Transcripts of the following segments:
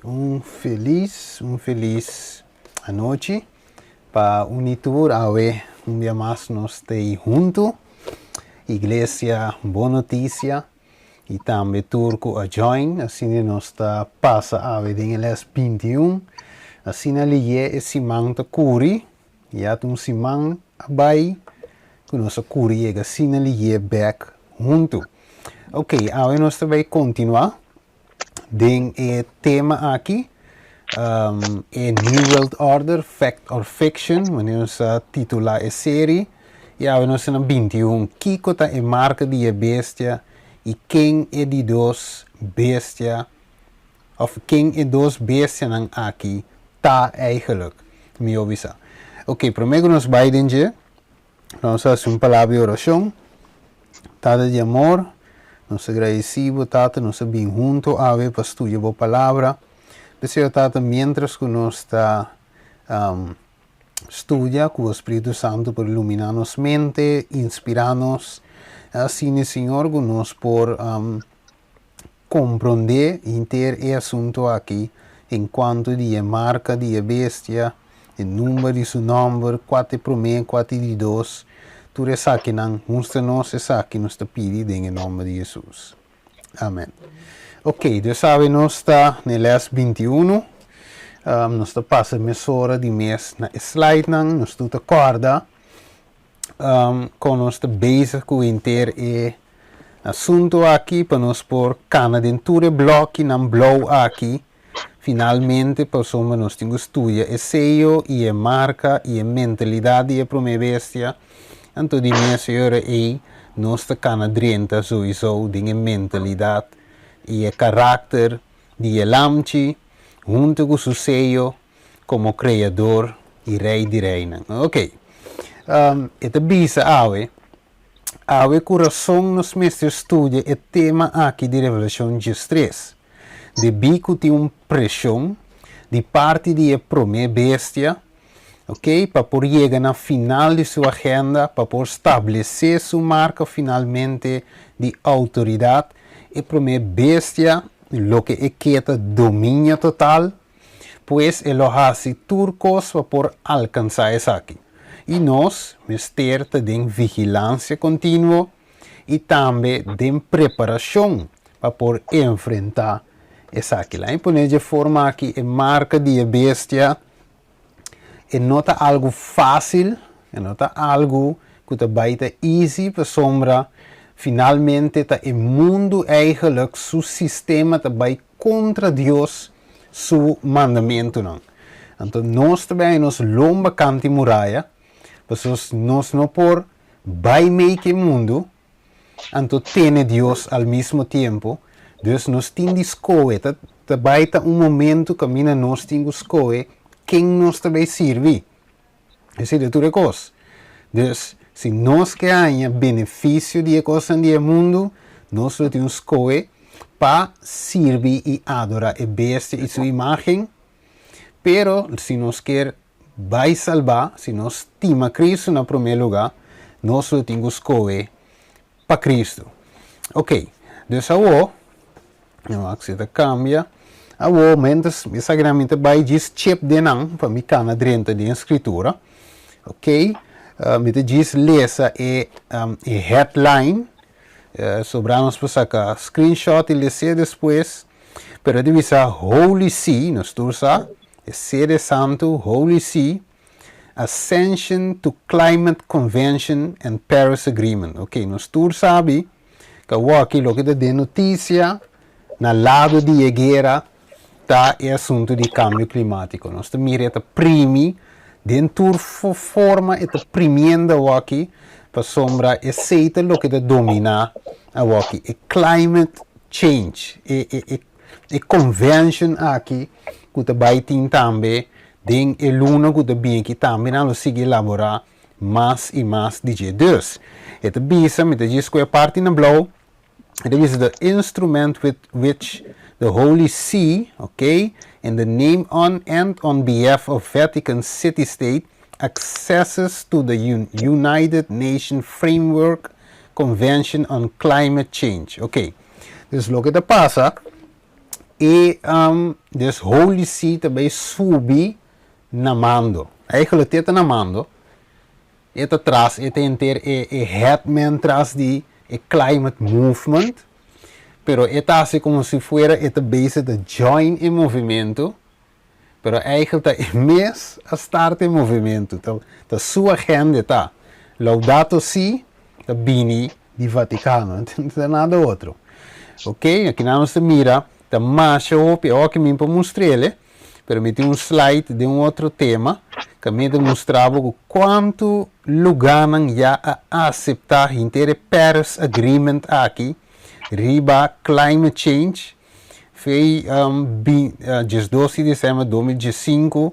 un feliz noche para unir a un día más nos esté juntos. Iglesia Boa Notícia e também turco a join, assim nós passa a ver em les 21, assim na lié esse man ta curi, e a um simang abai, que nossa curi é assim na lié back junto. Ok, agora nós vai continuar, den tema aqui, New World Order, Fact or Fiction, wanneer nós titular a série. E agora nós temos 21. Kiko tá é marca de bestia e quem é de dos bestia of quem é dos bestia nan aqui tá eigenlijk me avisa. Ok, primeiro nós vai dizer, nós fazer uma palavra de oração. Tata de amor, nós agradecemos, tata, nós bem junto a ver para estudar a palavra. Desejo tata, mientras que nós está estudia com o Espírito Santo por iluminar nossa mente, inspirar-nos, assim, Senhor, que nós por compreender e ter esse assunto aqui, enquanto de marca de bestia, o número de seu nome, quatro primeiro, quatro de dois, tudo isso aqui não, mostra-nos isso aqui, nos pede em nome de Jesus. Amém. Ok, Deus sabe, nós está no les 21. Nós passamos a hora de mês na slide, nós estamos acorda com nós bezig com o inteiro assunto aqui para nós pôr cana dentro do bloco e blow aqui. Finalmente, passamos nós temos estudo e seio e a marca e a mentalidade e a primeira bestia. Então, de mês hora aí, nós cana drenta sowieso de mentalidade e a caráter de lamchi. Junto com seu sello como criador e rei de reina. Ok. Esta bisa ave coração nos mestres estudia o tema aqui de Revelação 13. De bico tem uma pressão de parte de a primeira bestia, ok? Para por chegar na final de sua agenda, para por estabelecer sua marca finalmente de autoridade, a primeira bestia lo que é quieta dominio total, pues ele hace turcos para alcançar isso aqui. E nós, mister, tem vigilância contínua e também tem preparação para por enfrentar isso aqui. Lá em poner de forma aqui, a marca de bestia é nota algo fácil, é nota algo que vai estar easy para sombra. Finalmente, o mundo eigenlijk, seu sistema vai contra Deus, seu mandamento. Não. Então, nós também nos lomba canti muralha, porque nós não por vai make mundo, então tem Deus ao mesmo tempo. Deus nos tem de escolher, vai ter momento que nós temos de escolher quem nos também serve. Essa é outra coisa. Deus, se nós queremos benefício de coisa do mundo, nós temos que escolher para servir e adorar a bestia e sua imagem. Pero, se nós queremos vai salvar, se nós estimamos Cristo no primeiro lugar, nós temos que escolher para Cristo. Ok, então agora, eu acho que cambia. Agora, exatamente, vai dizer chip de não, para me cana dentro da escritura. Ok? Met diz lezen headline, sobramos para sacar screenshot e lezer depois, pero divisa Holy See, nos tursa, Sede Santo, Holy See, Ascension to Climate Convention and Paris Agreement. Ok, nos tursa sabe que aqui lo que de notícia na lado de guerra tá é assunto de cambio climático. Nós mira primi dentro forma esta premienda aqui para sombra aceita lo que domina aqui é climate change e convention aqui que vai ter também den é luna que bem que também não sigue elaborar mais e mais de Deus. Esta bisa me diz que é parte na blow. It is the instrument with which the Holy See, okay, and the name on and on behalf of Vatican City State accesses to the United Nations Framework Convention on Climate Change. Ok, dus lo que te pasa, E dus Holy See também subir na mando. Eigenlijk dit na mando. Het atrás, het enter headman tras die climate movement. Pero het hace como si fuera het bezig de join in movimento. Pero eigenlijk het mes a start in movimento. Da sua agenda tá. Laudato Si, da Bini di Vaticano. Não tem nada outro. Ok? Aqui nós mira, da marcha op, ó que me para mostrar, pero me tem slide de outro tema, que me demonstrava quanto lugar já a aceitar inteiro Paris Agreement aqui, riba climate change, foi 12 de dezembro de 2015,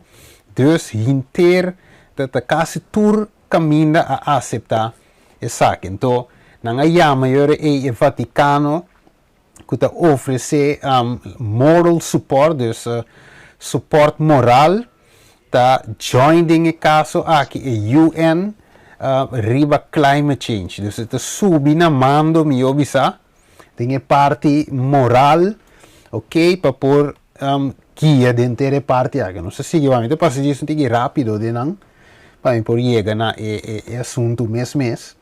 dus inteiro dat quase tur caminha a aceitar essa aqui. Então, não há maior é o Vaticano que oferece moral support, dus support moral, tá joining em caso aqui a UN riba climate change. Dus het subi na mando mi obisa, tem parte moral, ok, para por guia dentro da parte aqui. Não sei se eu passo disso tem que rápido de não, para por chegar na assunto mês.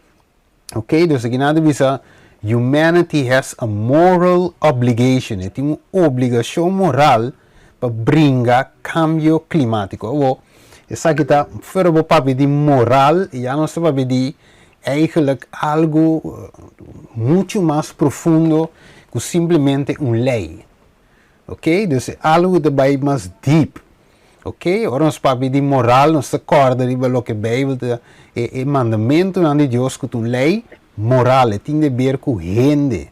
Ok, dus aqui nada bisa. Humanity has a moral obligation. Tem uma obrigação moral para brincar cambio climático. Essa aqui está fora do papel de moral e já não se vai pedir eigenlijk algo muito mais profundo que simplesmente uma lei. Ok? Dus algo de bij mais deep. Ok? Ora ons papel de moral não se acorda de lo que a Bíblia é mandamento de Deus que uma lei moral, tem de ver com gente,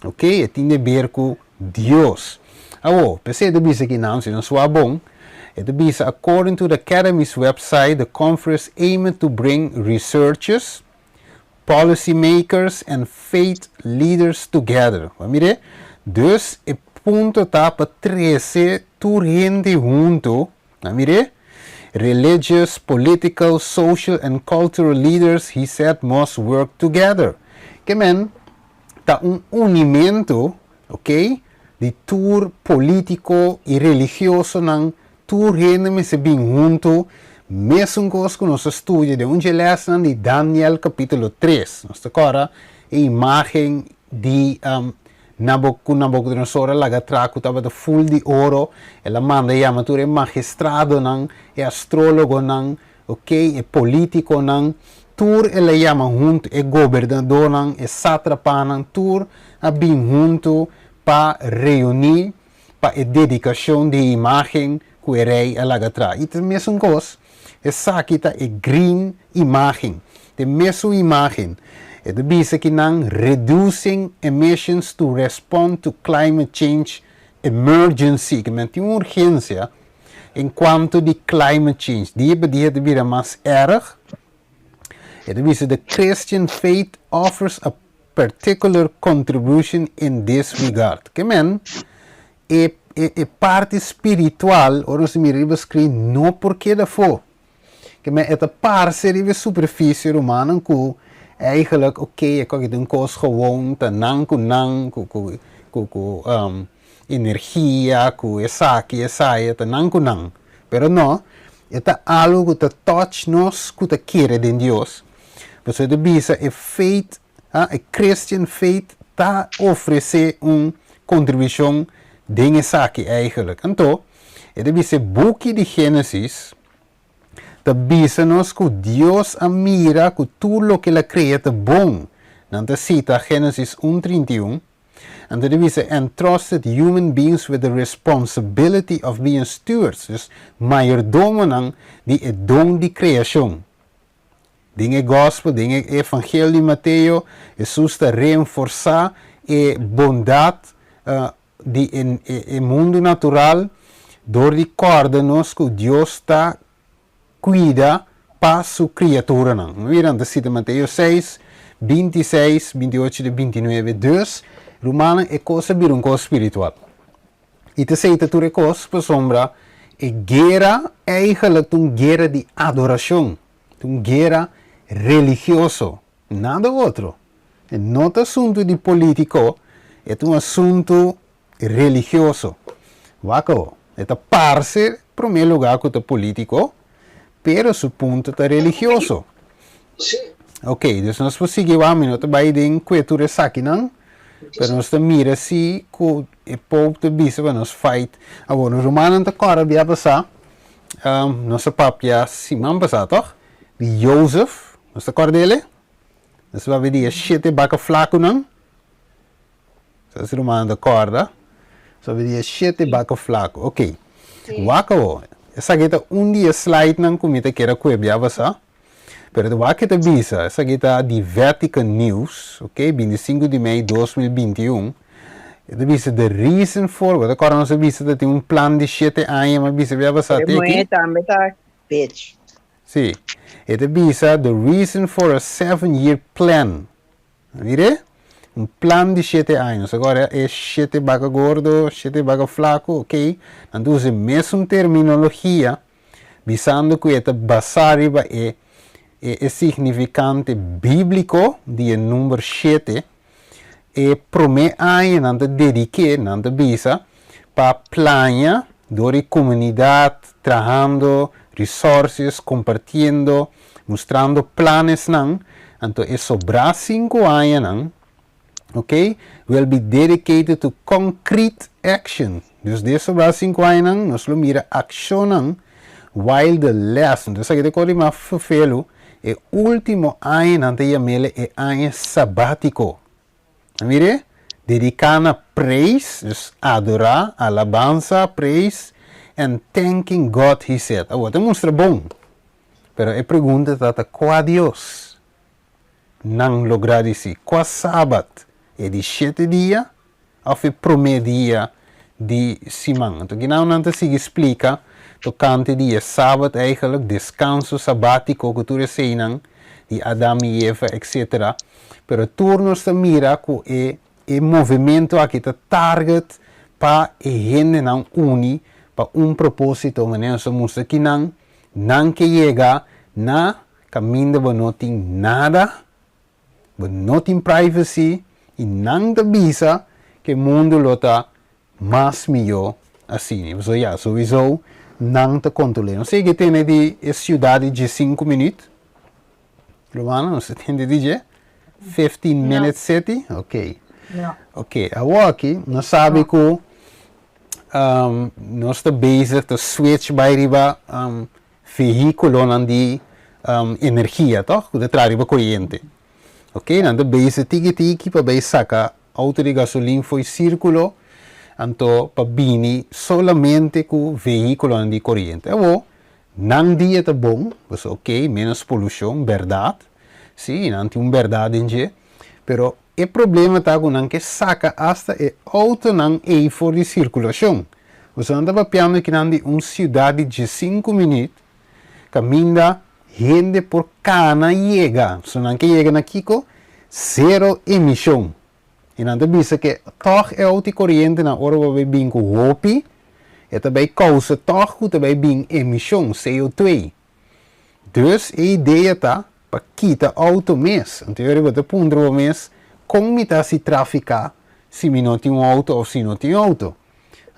ok? Tem de ver com Deus. Pensei de bisa aqui não, se não soa bom. De bisa, according to the Academy's website, the conference aimed to bring researchers, policymakers, and faith leaders together. Mire, dus o ponto está para trazer toda gente junto, mire? Religious, political, social, and cultural leaders, he said, must work together. Que men, tá unimento, ok? De tour político e religioso, nang tour gente me se bem junto, mesmo coisa que nós estudia de onde lesson de Daniel capítulo 3. Nós agora a imagem de Nabucodonosor laga traco estava de full de ouro, ela manda chama é magistrado não, é astrólogo não, ok, é político não, tur ela chama junto, é governador não, é sátrapa não, tur a bem junto para reunir para a dedicação de imagem que o rei laga traco. E também mesmo coisa, essa aqui tá é green imagem, de mesma imagem. Het bisa que não reducing emissions to respond to climate change emergency, que men tem uma urgência enquanto de climate change. Die het weer mais erg. Het bisa the Christian faith offers a particular contribution in this regard. Que men é parte espiritual, ora se me escreve não porque da fo. Que men é a parte de superfície humana que eigenlijk ik kan een koos gewoon te nang energia, esa te nang. Pero no, это algo que te touch nos, que te quiere de Dios. Pues de bisa a faith, a Christian faith, ta oferece contribuição de esa eigenlijk. Então, de bisa boekje de Genesis, Tabisa-nos que Deus admira que tudo o que Ele cria é bom. Não cita Gênesis 1:31. And the dice entrusted human beings with the responsibility of being stewards. Dus mayordomo ng di dom di criação. Dinge gospel, dinge evangelho de Mateo, Jesus está reforçar a bondade do mundo natural, door de corda-nos que Deus está cuida para sua criatura. Miram, cita Mateus 6, 26, 28 e 29. Dus, Romana é coisa vir um coisa espiritual. E te sei que tu é coisa para sombra, é guerra, eigenlijk uma guerra de adoração, uma guerra religiosa, nada outro. Não é assunto de político, é um assunto religioso. Waco, esta parse, primeiro lugar, que é político, pero su punto é religioso. Sim. Ok, dus nós vamos seguir a minuto, vai em cultura aqui, não? Pero nós mira se que o povo de bisa, nós fight. Agora, os romanos da cora, via passar, nossa papia, Simão passar, toch? De Jozef, nós cora dele? Nós vamos ver 7 baca flaco, não? Os romanos da corda. Nós vamos ver 7 baca flaco, ok. Wako, essa aqui é dia slide, não, como que era que via passar. Pero de wat kita bisa, essa kita di Vatican News, ok, 25 de maio de 2021, ita bisa the reason for, wat agora nós bisa dat tem plan de 7 anos, mas bisa via passar aqui. Meta pitch. Sim, ita bisa the reason for a 7-year plan. Vire? Plan de 7 anos. Agora é 7 baga gordo, 7 baga flaco, ok? Então usa a mesma terminologia, visando que ita basariba é significante bíblico de número 7 e promete aí não dedique não bisa para planear dori comunidade trabalhando resources compartilhando mostrando planos não então é sobrar 5 anos não ok will be dedicated to concrete action dus de sobrar 5 anos não nós lo mira action não while the lesson dus aqui de cor mais felo e último ano ante chamele é ano sabático. Mire, dedicando a praise, dus adorar, alabanza, praise, and thanking God, he said. Agora, mostra bom. Pero a pergunta é qual Deus não lograr isso? Qual sábado? É de 7 dias ou é o primeiro dia de semana? Então, que não se explica. Tocante dia sábado eigenlijk descanso sabático que tu receiam de Adam e Eva, etc. Pero turnos se mira que é movimento aqui tá target para a gente não uni para propósito, mas nós mostra que não que chega na caminho de não tem nada, não tem privacy e não te visa que o mundo lota mais melhor assim. So, yeah, sowieso não te controle. Não sei que tem de cidade de 5 minutos. Romano, não sei tem de dizer? 15 minutes city? Ok. Não. Ok, agora aqui, nós sabemos que nós estamos bezig te switch bij riba veículo de energia, toch? De trariba corrente. Ok, nós estamos bezig tiki para bem sacar auto de gasolina foi círculo. Então, para bini solamente com veículo de corrente. Não dia tá bom, mas ok, menos poluição, verdade. Sim, não tem verdade em dia. Pero o problema tá com não que saca hasta o auto não é for de circulação. Você anda papiando que não de cidade de 5 minutos, caminha gente por cana chega. Se não que chega na Kiko, zero emissão. E não te bisa que toch é auto corrente na hora que vai com hopi, e também causa toch que também bem emissão CO2. Dus a ideia tá para quitar auto mês. Então eu vou te pôr mês como está se traficar se não tem auto ou se não tem auto.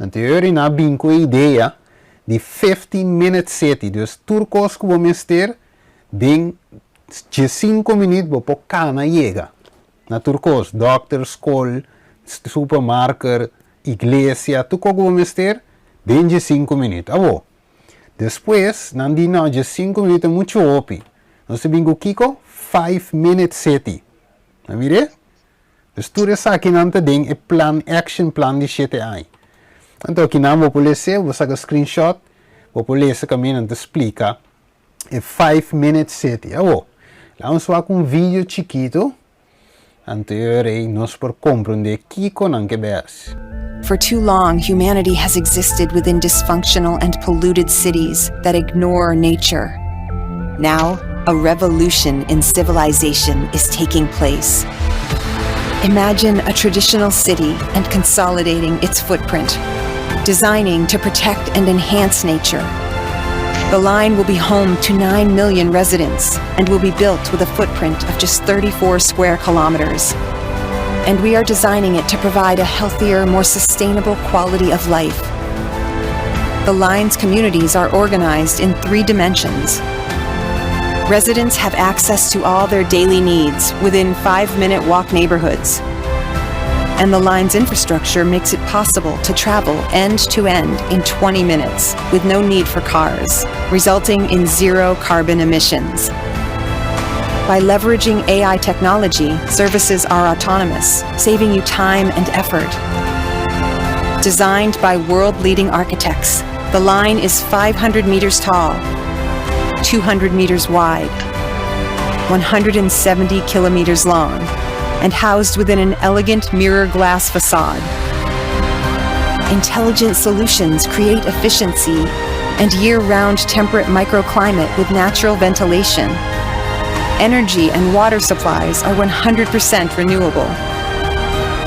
Então eu não bem com a ideia de 15 minutes city. Dus turcos que vamos ter de 5 minutos para pôr cana chega. Na Turcos, doctor, school, supermarket, igreja, tu como vamos ter, de 5 minutos. Depois, não de 5 minutos é muito opi. Nós temos Kiko, 5 minutes city. Não mire? Dus tu essa aqui não tem plan, action plan de 7 anos. Então, aqui não vou ler, vou sacar screenshot, vou ler esse caminho e explica. É 5 minutes city. Vamos fazer um vídeo chiquito. For too long, humanity has existed within dysfunctional and polluted cities that ignore nature. Now, a revolution in civilization is taking place. Imagine a traditional city and consolidating its footprint, designing to protect and enhance nature. The line will be home to 9 million residents and will be built with a footprint of just 34 square kilometers. and we are designing it to provide a healthier, more sustainable quality of life. The line's communities are organized in 3 dimensions. Residents have access to all their daily needs within 5-minute walk neighborhoods. And the line's infrastructure makes it possible to travel end to end in 20 minutes with no need for cars, resulting in 0 carbon emissions. By leveraging AI technology, services are autonomous, saving you time and effort. Designed by world-leading architects, the line is 500 meters tall, 200 meters wide, 170 kilometers long, and housed within an elegant mirror glass facade. Intelligent solutions create efficiency and year-round temperate microclimate with natural ventilation. Energy and water supplies are 100% renewable.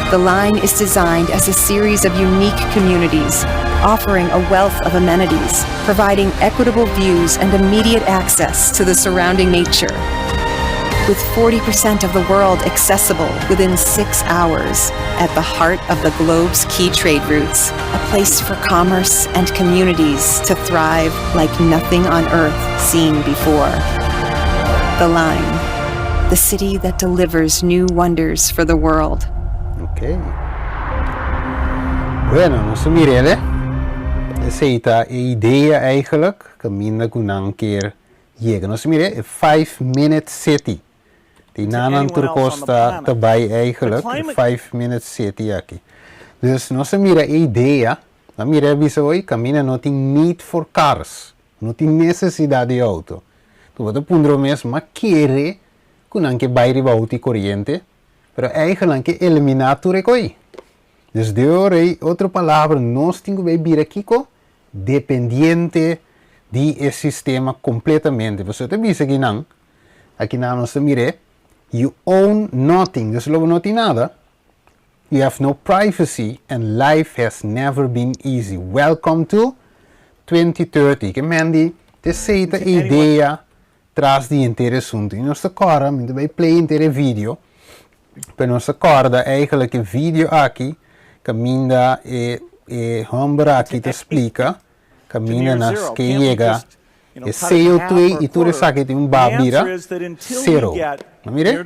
The line is designed as a series of unique communities, offering a wealth of amenities, providing equitable views and immediate access to the surrounding nature. With 40% of the world accessible within 6 hours, at the heart of the globe's key trade routes, a place for commerce and communities to thrive like nothing on Earth seen before. The Line, the city that delivers new wonders for the world. Okay. Bueno, nou so Mirelle. Seita e idea eigenlijk, kamina kunang keer jega. Nou so mire, 5-minute city. Die nanan turkosta tabay eigenlijk, 5-minute city aqui. Dus nou so mire idea, na mire bisa oi, kamina não tem need for cars. Não tem necessidade de auto. Tu wat pundro mes ma kere kunang ke bayri bauti corriente, pero eigenlijk eliminar tu recoi. Dus de ore, outra palavra, nós temos que vir aqui dependiente de sistema completamente. Você te diz aqui não nós mire, you own nothing, dus logo não tem nada. You have no privacy and life has never been easy. Welcome to 2030. Que mendi, te seita ideia traz de inteiro assunto. E nós agora, muito bem, play inteiro vídeo. Para nós agora, eigenlijk o vídeo aqui, caminha Humber aqui te explica, caminha nas que chega e CO2 e tudo isso aqui tem babira zero. Não mire?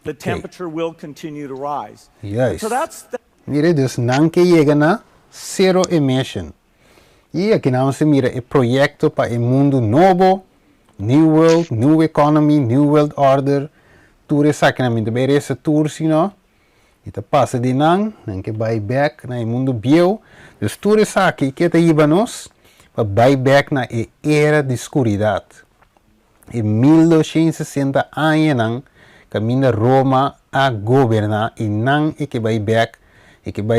The temperature will continue to rise. Yes. So that's mire, dus não que chega na zero emission. E aqui não se mira o projeto para o mundo novo, New World, New Economy, New World Order. Tudo isso aqui na minha beira essa tour, senão ita passa de não que vai back na mundo bio. Dus tudo isso aqui que te iba nos para vai back na era de escuridão. Em 1260 anos não caminha Roma a governar e não é que vai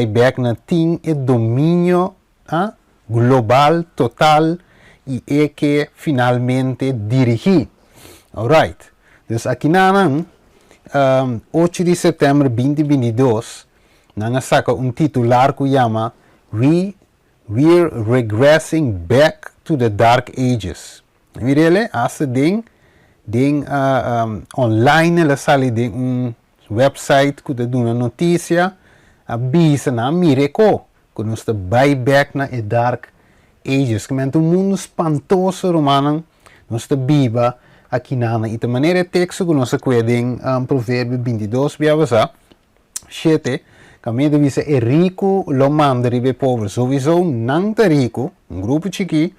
back na tem o domínio global total e é que finalmente dirigir. Alright. Dus aqui não 8 de setembro de 2022, nós saca titular que chama We're Regressing Back to the Dark Ages. Mirele, essa ding online ela sale de website que te dá uma notícia, avisa na miracle que nós está back na Dark Ages. Que é mundo espantoso romano, nós está viva aqui na e de maneira texto que nós acordem provérbio 22 biavasa 7 que diz é rico lo manda ribe pobre sowieso não tá rico grupo chiqui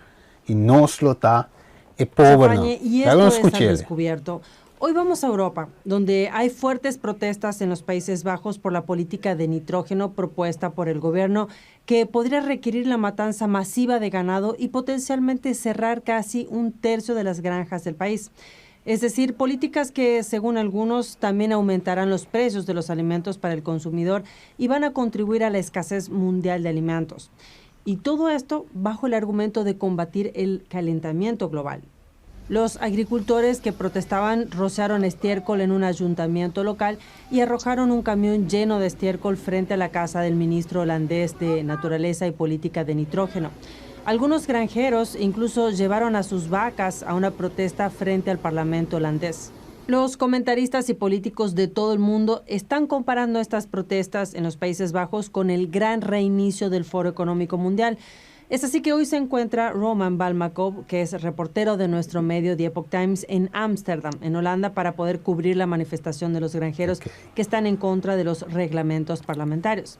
e nós lo tá é pobre não. Y esto es al descubierto. Hoy vamos a Europa, donde hay fuertes protestas en los Países Bajos por la política de nitrógeno propuesta por el gobierno, que podría requerir la matanza masiva de ganado y potencialmente cerrar casi 1/3 de las granjas del país. Es decir, políticas que, según algunos, también aumentarán los precios de los alimentos para el consumidor y van a contribuir a la escasez mundial de alimentos. Y todo esto bajo el argumento de combatir el calentamiento global. Los agricultores que protestaban rociaron estiércol en un ayuntamiento local y arrojaron un camión lleno de estiércol frente a la casa del ministro holandés de Naturaleza y Política de Nitrógeno. Algunos granjeros incluso llevaron a sus vacas a una protesta frente al parlamento holandés. Los comentaristas y políticos de todo el mundo están comparando estas protestas en los Países Bajos con el gran reinicio del Foro Económico Mundial. Es así que hoy se encuentra Roman Balmakov, que es reportero de nuestro medio The Epoch Times en Ámsterdam, en Holanda, para poder cubrir la manifestación de los granjeros que están en contra de los reglamentos parlamentarios.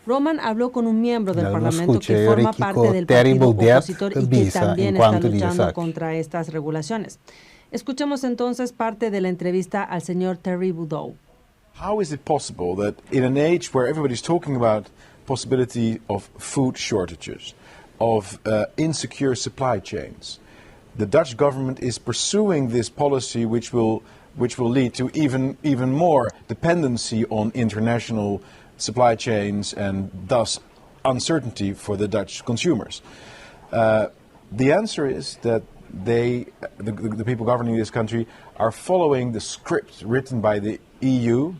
Roman habló con un miembro del Parlamento que forma parte del partido opositor y que también está luchando contra estas regulaciones. Escuchemos entonces parte de la entrevista al señor Terry Boudou. How is it possible that in an age where everybody's talking about possibility of food shortages, of insecure supply chains, the Dutch government is pursuing this policy which will lead to even more dependency on international supply chains and thus uncertainty for the Dutch consumers? The answer is that the people governing this country are following the script written by the EU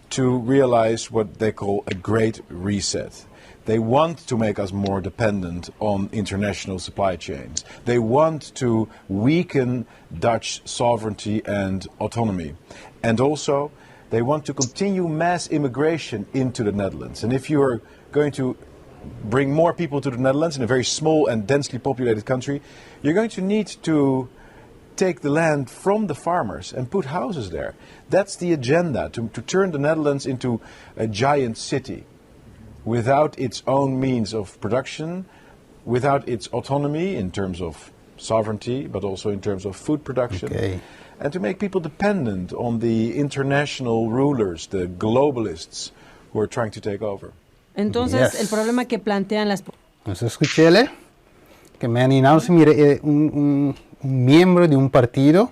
to realize what they call a great reset. They want to make us more dependent on international supply chains. They want to weaken Dutch sovereignty and autonomy. And also, they want to continue mass immigration into the Netherlands. And if you are going to bring more people to the Netherlands in a very small and densely populated country, you're going to need to take the land from the farmers and put houses there. That's the agenda, to turn the Netherlands into a giant city without its own means of production, without its autonomy in terms of sovereignty, but also in terms of food production. Okay. And to make people dependent on the international rulers, the globalists who are trying to take over. Entonces, el problema que plantean las... Entonces, escuché que Manny Nauws, mira, un miembro de un partido,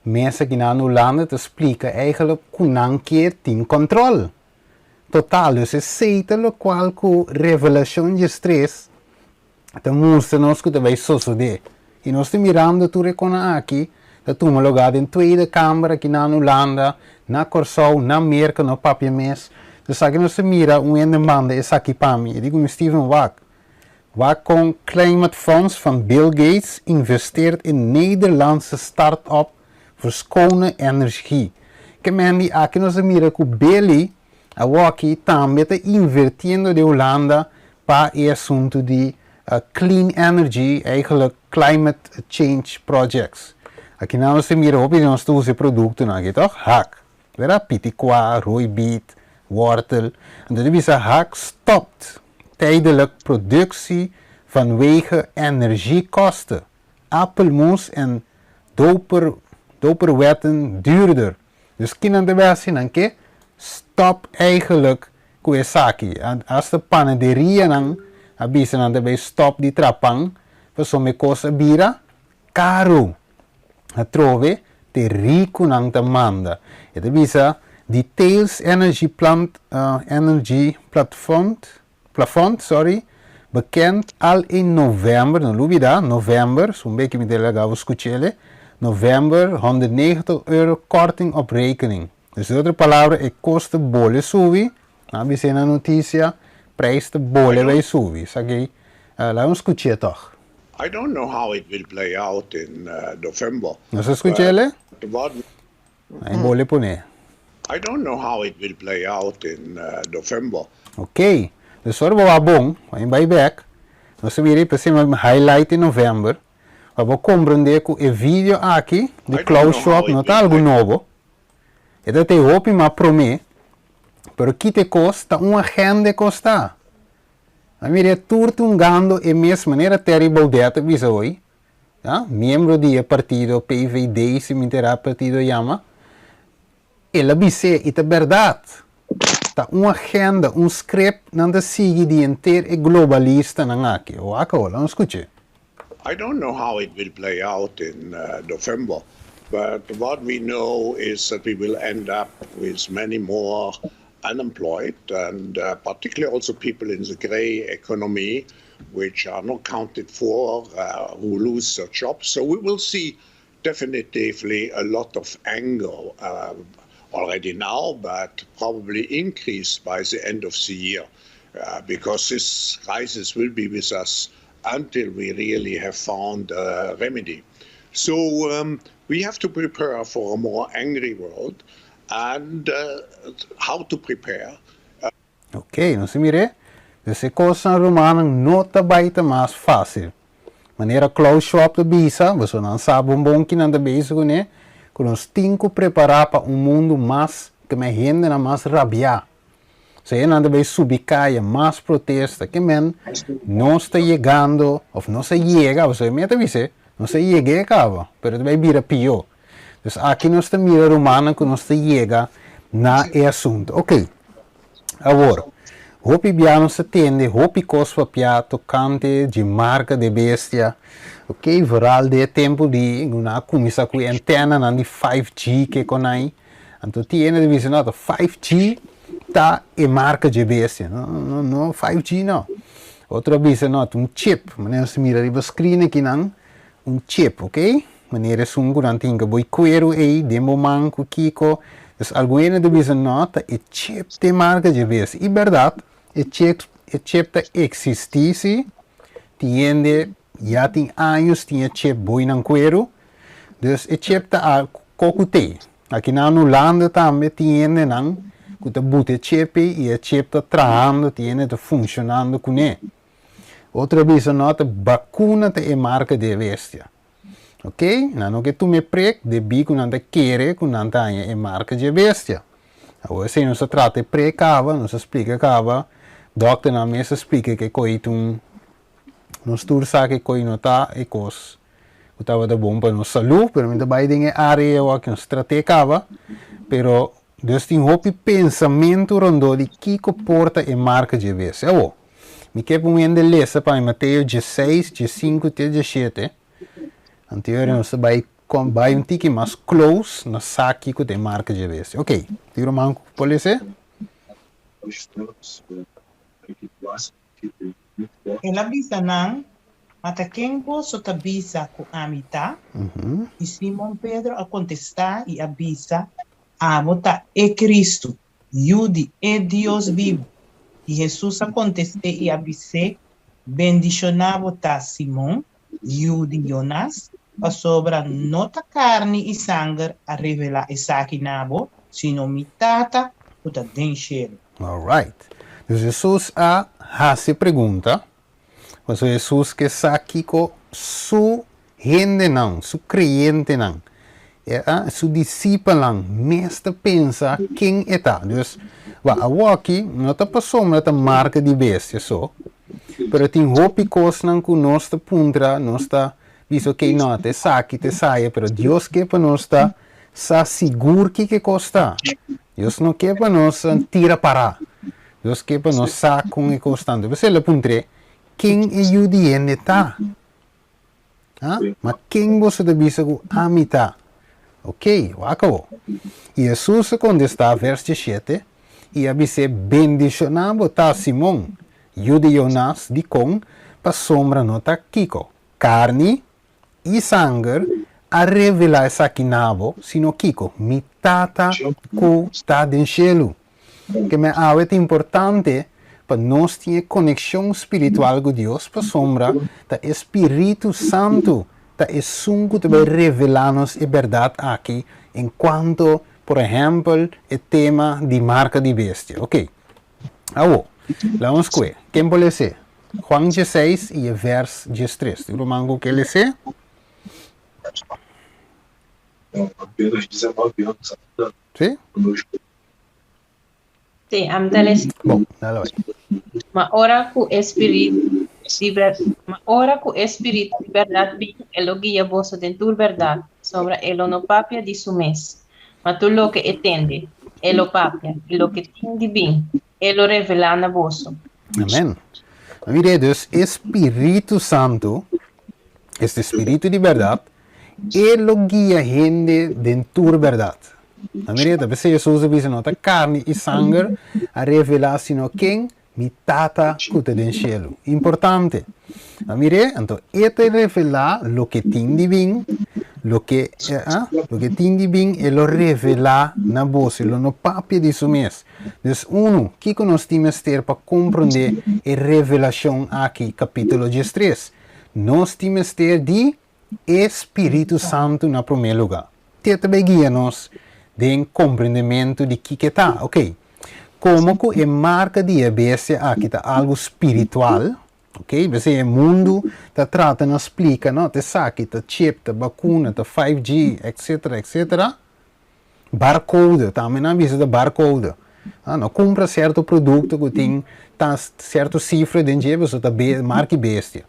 mensen die naar Holanda te explica eigenlijk hoe een keer ten controle. Totaal, dus is zeker qual que revelação de stress, te mostra nos que vai suceder. E nós estamos mirando tu recona aqui, dat tu me lugar in Tweede Kamer aqui na Holanda, na Corsou, na Merkel, no Papiaments. Dus aqui nós mira demanda is aqui para mim. Eu digo, Steven Wack. Wack com Climate Funds van Bill Gates investeert in Nederlandse start-up voor schone energie. Que men die aqui nós mira que Billy aqui também está invertindo de Holanda para o assunto de clean energy, eigenlijk climate change projects. Aqui nós mira op nós usamos produtos aqui toch hak, vera pitikwa, rooibiet, wortel. En dat is hak stopt tijdelijk productie vanwege energiekosten. Appelmoes en doperwetten duurder. Dus kinderen de wijze que stop eigenlijk kuesaki. En als de panaderia dan abisen aan de stop die trapang, voor sommige kosten bira caro. Het trove te rico nang te manda. Het abisa Details Energy Plafond, bekend al in november, november, zo'n beetje met de legale scucele, november, €190 korting op rekening. Dus in andere palabras, het kost de bole subi, we zijn een noticia, prijs de bole bij subi. Laten we escuchar toch. I don't know how it will play out in November. ¿No se escuchele? Ahí bole pone. I don't know how it will play out in November. Okay, dus we hebben bom, bij back. Nós vamos ver een highlight in november. We vamos compreender que o vídeo aqui de Cloud Shop não está algo novo. E dat te hoop maar promê, pero que te costa uma agenda costa. A mim é tudo gando e mesma maneira Terry Baudet visa hoje, membro do partido PVD, se me interessa partido chama. Ela disse é verdade. Tá uma agenda, script, não da sigue de inteiro e globalista na aqui. O acabou, vamos escutar. I don't know how it will play out in November, but what we know is that we will end up with many more unemployed and particularly also people in the grey economy, which are not counted for, who lose their jobs. So we will see definitively a lot of anger already now, but probably increased by the end of the year, because this crisis will be with us until we really have found a remedy. So we have to prepare for a more angry world, and how to prepare. Ok, não se mire. Essa coisa romana não está baita mais fácil. Maneira Klaus Schwab de bisa, você não sabe bom que não está bezig, né? Que nós temos que preparar para mundo mais, que me gente não mais rabiar. Se não está subir caia, mais protesta, que men não está chegando, ou não se chega, você me avisa, não se chega, acaba, mas vai vir pior. Então aqui nós temos mira romana que nós chega na assunto. Ok, agora. Hopi biano se tende, hopi cospa pia tocante de marca de bestia. Ok, vooral de tempo di una kumisa ku antena nan di 5G che conai. Anto tiene de visionato 5G ta e marca de bestia. No, 5G no. Outro visionato un chip. Maneira se mira riba screen ki nan un chip, ok? Maneira sungu nan tinga boi quero e demo manco kiko. Dus alguém de visionato e chip de marca de bestia. E verdade. E chip existisse, já tem anos, tinha chip boi na cuero, dus e chip a cocute. Aqui na Holanda também tinha não, que tá bute chip e e chip tá trabalhando, tinha tá funcionando com ele. Outra vez nota vacuna é marca de bestia, ok? Não que tu me preg, de bico não te quer, que não tem é marca de bestia. Agora se não se trata de precava, não se explica cava. Dokter na mesa explica que coi tum nos tursa que coi nota e cos utava da bom para nos saúde, pero ainda vai dinhe área o que nos tratecava, pero dus tem hopi pensamento rondo de que comporta e marca de vez. Eu me que um ende lesa para Mateus 16, 15 até 17. Anterior nos vai um tique mais close na saque que tem marca de vez. Ok, tiro manco pode ser? Ela bisa nang matakengbo so tabisa ku amita. E Simon Pedro a contestar e avisa amota é Cristo, Yudi é Deus vivo. E Jesus a contestar e avise bendicionava ta Simon, Yudi Jonas, a sobra nota carne e sangue a revelar essa aqui nabo, sino mitata o ta dencheiro. All right. Então Jesus a se pergunta, mas Jesus que sabe que su gente não, su crente não, su discípulo não, mestre pensa quem é tá. Então, aqui não está passando uma marca de bestia só, mas tem hopi coisas não que nós está puntra, nós está visto que não te sabe, te sai, mas Deus que para nós está seguro que costa. Deus não quer para nós tira parar. Deus quer para nós saber com e constante. Você lhe pergunta, quem é o de tá? Mas quem você deve saber a mitad? Ok, acabou. E Jesus contesta, verso 17, e avise bendicionado tá Simão, o de Jonas, de com, para sombra nota Kiko, carne e sangue, a revelar essa aqui nabo, sino Kiko, mitata ku tá den cielo. Que me é importante para nós ter conexão espiritual com Deus, para sombra da Espírito Santo, da sungo que vai revelar-nos a verdade aqui, enquanto, por exemplo, o tema de marca de bestia. Ok? Agora, vamos ver. Quem pode ser? Juan 16 e verso 13. O mango que ele ser? Apenas 19 anos. Sim? Sim, amdales. Bom, dale vai. Ma ora cu espírito de verdade vem elogia vosso dentur verdade sobre el onopapia de su mes. Ma tu lo que entende, elopapia, e lo que tindi bem, elo revela na vosso. Amém. Mire, Deus, Espírito Santo, este Espírito de verdade, ele guia gente dentur verdade. Mire, da vez Jesus diz nota carne e sangue a revelar sino quem mitata cuta den cielo. Importante. Mire, então, este revelar lo que tem de bem, lo que tem de bem, ele revela na voz, ele no papel de su mês. Então, que nós temos ter para compreender a revelação aqui, capítulo 13? Nós temos ter de Espírito Santo na primeiro lugar. Tenta guia-nos de compreendimento de que está, ok? Como que é marca de abência aqui tá algo espiritual, ok? Você é mundo, tá trata, não explica, não? Te saque, tá chip, tá vacuna, tá 5G, etc, etc. Barcode, também não avisa da barcode. Não compra certo produto que tem certa cifra de dinheiro, você tá marca bestia,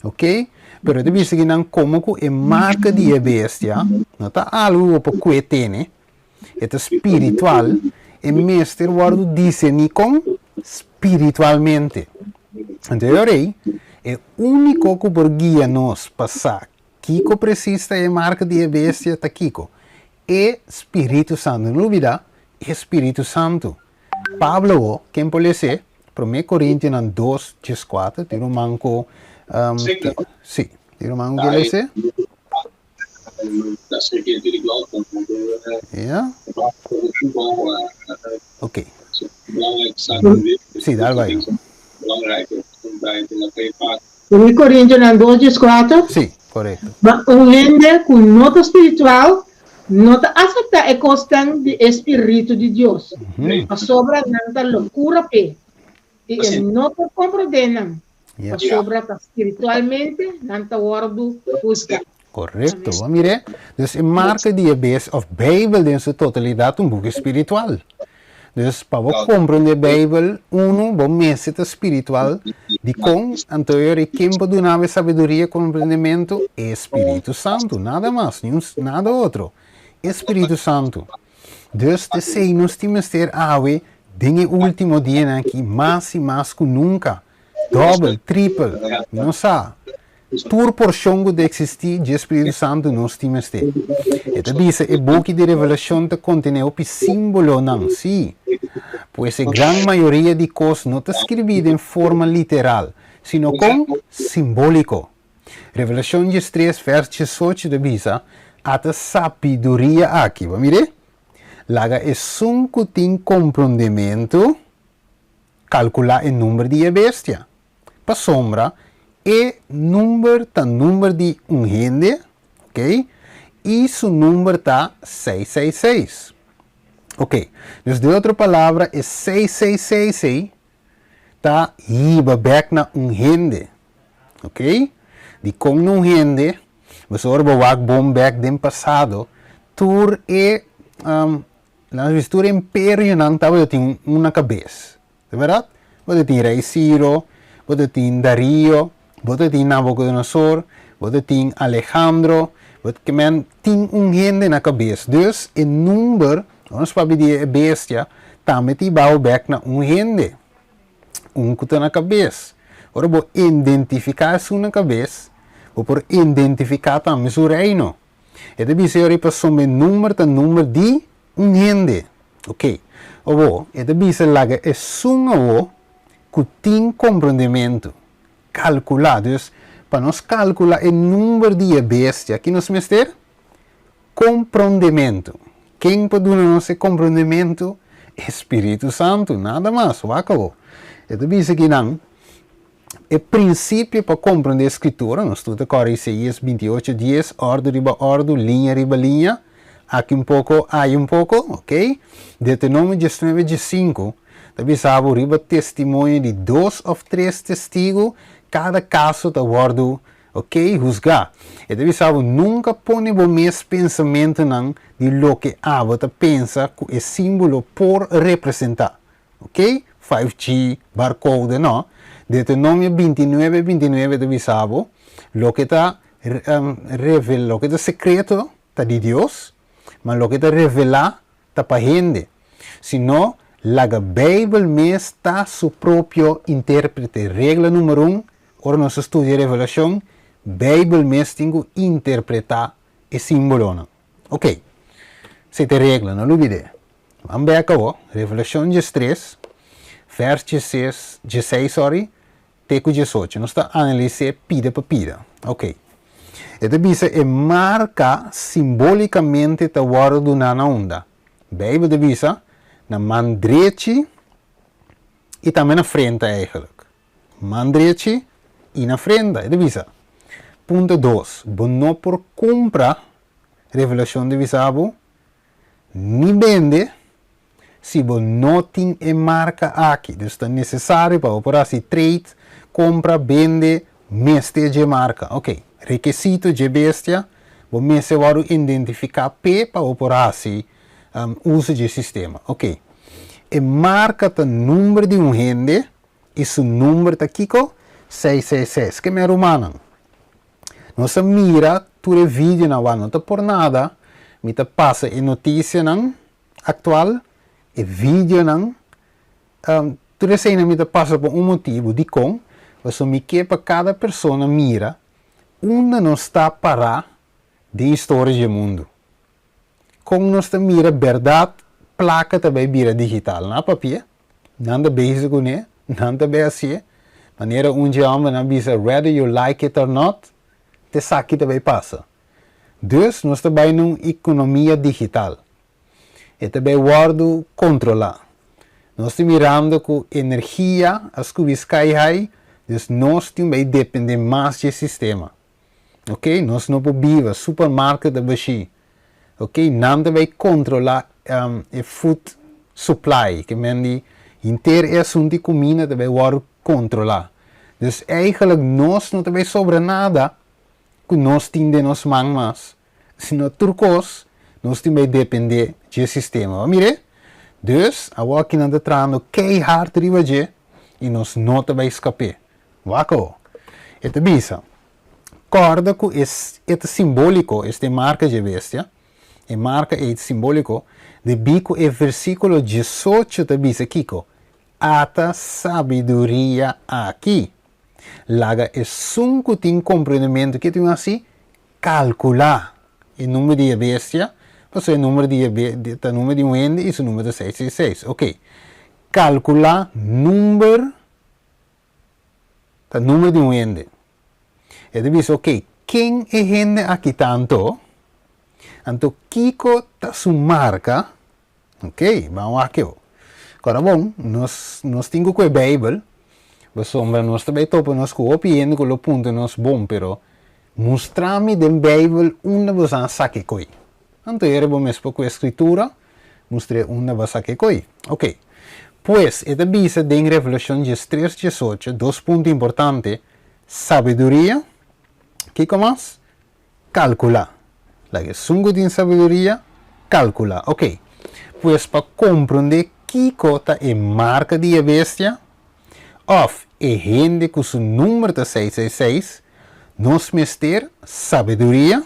ok? Pero te visa que não como que é marca de bestia, não tá algo para cuetene, é espiritual, e mestre guardo discernir com espiritualmente. Então, é único que por guia nos passar, Kiko precisa é marca de bestia, tá Kiko. É Espírito Santo, não olvida, é Espírito Santo. Pablo, quem pode ser? 1 Coríntios 2, 4, tiro manco, sim, tiro manco que ele ser? Yeah. Ok. Sim, dá vai. 1 Coríntios 2, 4. Sim, correto. Um líder com nota espiritual nota acepta a constante de Espírito de Deus. A sobra nanta loucura pe. E nota compreendem. A sobra espiritualmente nanta wordo busca. Correto, mire. Dus in marca de abes of Bijbel in zijn totaliteit een boek espiritual. Dus para we compreender a Bíblia, bom mestre espiritual, de com anterior e quem pode dar sabedoria e compreendimento é Espírito Santo, nada mais, nada outro. Espírito Santo. Dus te sei nos temos ter ave, dinge último dia aqui, mais e mais que nunca. Double, triple, não sabe. Por porção de existir de Espírito Santo nós temos ter. E diz o book de revelação te contém o símbolo não, sim. Pois a grande maioria de coisas não está escrita em forma literal, sino com simbólico. Revelação 3, verso 18 diz, a sabedoria aqui, vamos ver? Laga é um que tem compreendimento, calcular o número de bestia. Para sombra, é número de gente, ok? E seu número está 666. Ok, então de outra palavra, é 666 está iba back na gente, ok? De como gente, você orba wag bom back do passado, tur é na mistura império não estava tem uma cabeça, é verdade? Você tem Rei Ciro, você tem Dario, você tem Nabucodonosor, você tem Alejandro, você tem gente na cabeça. Dus, o número, vamos para pedir a bestia, também te vai back na gente. Que está na cabeça. Agora, vou identificar isso na cabeça, vou por identificar também o reino. E depois, eu passo o número de gente. Ok. E depois, laga é um que tem compreendimento. Calcular, dus, para nós calcular o número de bestia, aqui nós vamos ter compreendimento. Quem pode dar nosso compreendimento? Espírito Santo, nada mais, acabou. Então, diz aqui não, o princípio para compreender a escritura, nós estamos agora em Isaías 28, 10, ordem riba ordem, linha riba linha, aqui um pouco, aí um pouco, ok? Deuteronômio 19, 5, também sabe, riba testemunho de 2 ou 3 testigos, cada caso da guardo, ok, juzgar. E deve saber, nunca põe o mesmo pensamento não de lo que a você pensa que é símbolo por representar, ok? 5G, barcode, não. Deuteronômio 29, 29 deve saber, lo que está revelado, lo que está secreto está de Deus, mas lo que está revelado está para gente. Senão, a Bíblia mesmo está seu próprio intérprete. Regra número 1, ora nosso estudo de revelação, Bíblia mesmo tem que interpretar o símbolo. Ok, se te regra, não olvide. Vamos ver acabou. Revelação 3, verso 16, teco 18. Nós estamos analisando pida por pida. Ok. Então, diz é marca simbolicamente a guarda na onda. Bíblia diz na mão direita e também na frente, eigenlijk. Mão direita e na frente. Ele diz, Punto 2. No por compra revelación de visabo, ni vende, se não tem a marca aqui. Então, é necessário para operar se trade, compra, vende, mestre de marca. Ok. Requisito de bestia, você vai identificar P para operar se uso de sistema. Ok. A marca tá número de gente e seu número tá Kiko 666. Que é romano. Nossa mira, tu vídeo não vai notar por nada, me tá passa a notícia não atual. E vídeo não, tudo isso ainda me passa por motivo de com, você me quer para cada pessoa mira, uma não está para de história do mundo. Como não está mira verdade, placa também mira digital, na papel, nada básico né, nada bem assim, maneira dia homem não bisa whether you like it or not, te saque também passa. Dus, nós também numa economia digital. E também guardo controlar. Nós estamos mirando com energia, as coisas caem aí, então nós também dependemos mais do sistema. Ok? Nós não podemos supermercado da baixi. Ok? Não também controlar o food supply, que mendi inteiro assunto de comida também guardo controlar. Então, eigenlijk nós não também sobra nada que nós temos de nós mais. Se não turcos, nós também dependemos do sistema. Mire? Dus, agora aqui não está trazendo que hard trabalhar e nós não também escapar. Waco. Então, bisa. Corda que é simbólico, esta marca de bestia, a marca é simbólico, de bico é versículo 18 da bisa, Kiko. Ata sabedoria aqui. Laga é sunco tem compreendimento que tem assim, calcular o número de bestia, você o número de um ende e o número de 666. Ok. Calcular número de um ende. E diz, ok, quem é gente aqui tanto? Então, Kiko está sua marca. Ok, vamos aqui. Agora, bom, nós temos que a Bíblia. Nós também topamos nós com o pieno, com o ponto, nós bom, pero mostrame da Bíblia onde você sabe coi. Então, eu vou mesmo com a escritura, mostrei onde você sabe coi. Ok. Pois, esta bisa em Revelação 3:18, dois pontos importantes. Sabedoria, que mais? Calcular. La que sungo de sabedoria, calcular. Ok. Pois, para compreender que cota é marca de bestia, of é gente com seu número de 666, nós mestre sabedoria,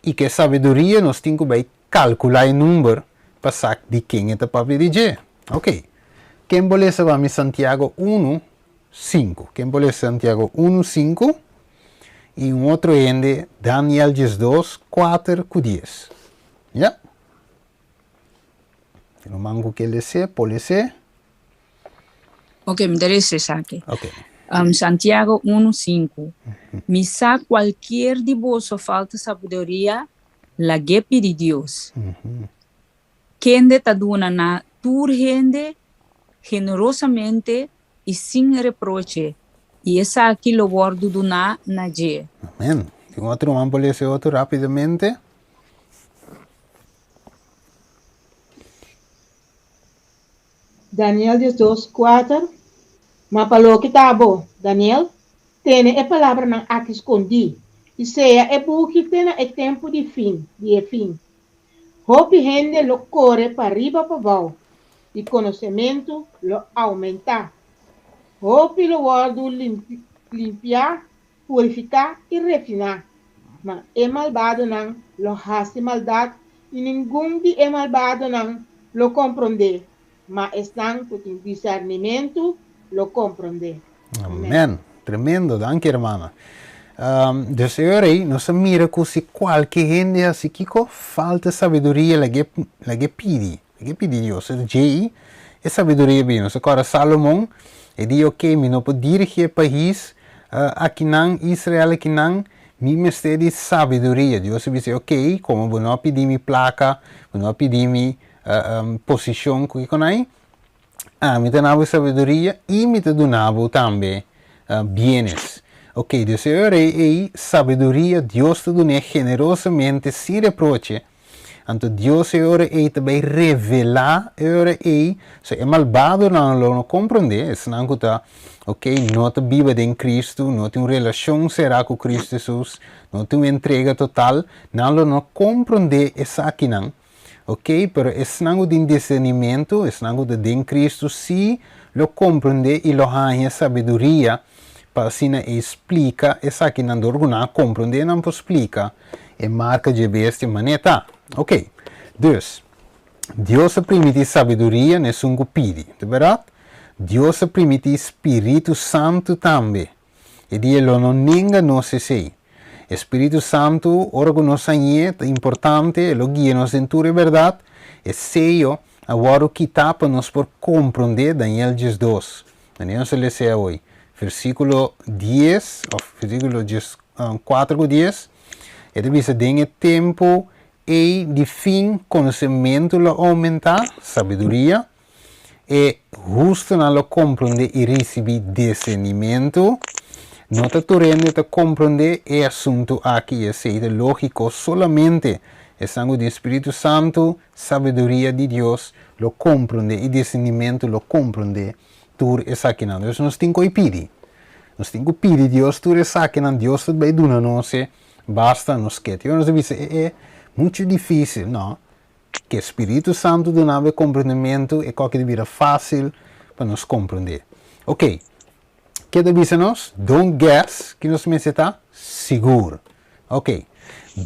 e que sabedoria nós temos que calcular o número para saber de quem é o papo de G. Ok. Quem pode saber Santiago 1:5. Quem pode Santiago 1:5 e outro ende Daniel 2:4-10. Já? No manco que ele se, pode ser. Ok, me interessa aqui. Ok. Santiago 1:5. Misa qualquer de vos falta sabedoria, la guepi de Deus. Quem de taduna na tur gente generosamente e sem reproche. E essa aqui lo guardo do na G. Amém. Tem outro, vamos ler esse outro rapidamente. Daniel 2:4. Mas falou que tá bom. Daniel, tem a palavra não aqui escondi. E seja, é porque tem é tempo de fim. Hope gente lo corre para riba para baixo. E conhecimento lo aumenta. Hope lo guardo limpiar, purificar e refinar. Mas é malvado não lo hace maldade e nenhum de é malvado não lo compreender. Mas estão com discernimento lo compreender. Amém. Tremendo, danke hermana. Dus aí, nós mira que se qualquer gente assim que falta sabedoria, la que pede Deus, é sabedoria bem. Nós agora Salomão, ele diz, ok, me não pode dirigir o país, aqui não, Israel aqui não, me mestre de sabedoria. Deus diz, ok, como vou não pedir minha placa, vou não pedir minha posição, que aí, me donava sabedoria e me donava também bienes. Ok, dus ora é sabedoria, Deus te dá generosamente, sem reproche. Então Deus ora é também revelar, ora é, se é malvado não compreender, se não está, ok, não te vive em Cristo, não tem uma relação será com Cristo Jesus, não tem uma entrega total, não compreender essa aqui não. Ok, pero es nango din discernimento, es nango de din Cristo, si lo comprende e lo hanya sabedoria, para sina explica, essa aqui não dorguna comprende, não explica, e marca de bestia maneta. Ok, dus, Deus permite sabedoria, nessun pidi, de verdade? Deus permite Espírito Santo também, e Dio não ninga não se sei. Espírito Santo, ora que nos é importante, lo guia nos em toda a verdade, e seio, agora que tapa nos por compreender Daniel 2. Daniel se lê hoje, versículo 10, ou versículo 4 10, e deve ser em tempo e de fim, conhecimento lo aumenta, sabedoria, e justo não compreender e receber discernimento. Não está tornando a compreender o assunto aqui, é ser lógico solamente. É sangue do Espírito Santo, sabedoria de Deus, lo compreende e discernimento lo compreende. Tur é aqui não. Então nós temos que pedir. Nós temos que pedir Deus, tur é aqui não. Deus vai dar nós, basta nos que. Eu não sei se é muito difícil, não. Que o Espírito Santo dá o compreendimento é qualquer vida fácil para nos compreender. Ok. Que deve nós? Don't guess, que nós está seguro. Ok.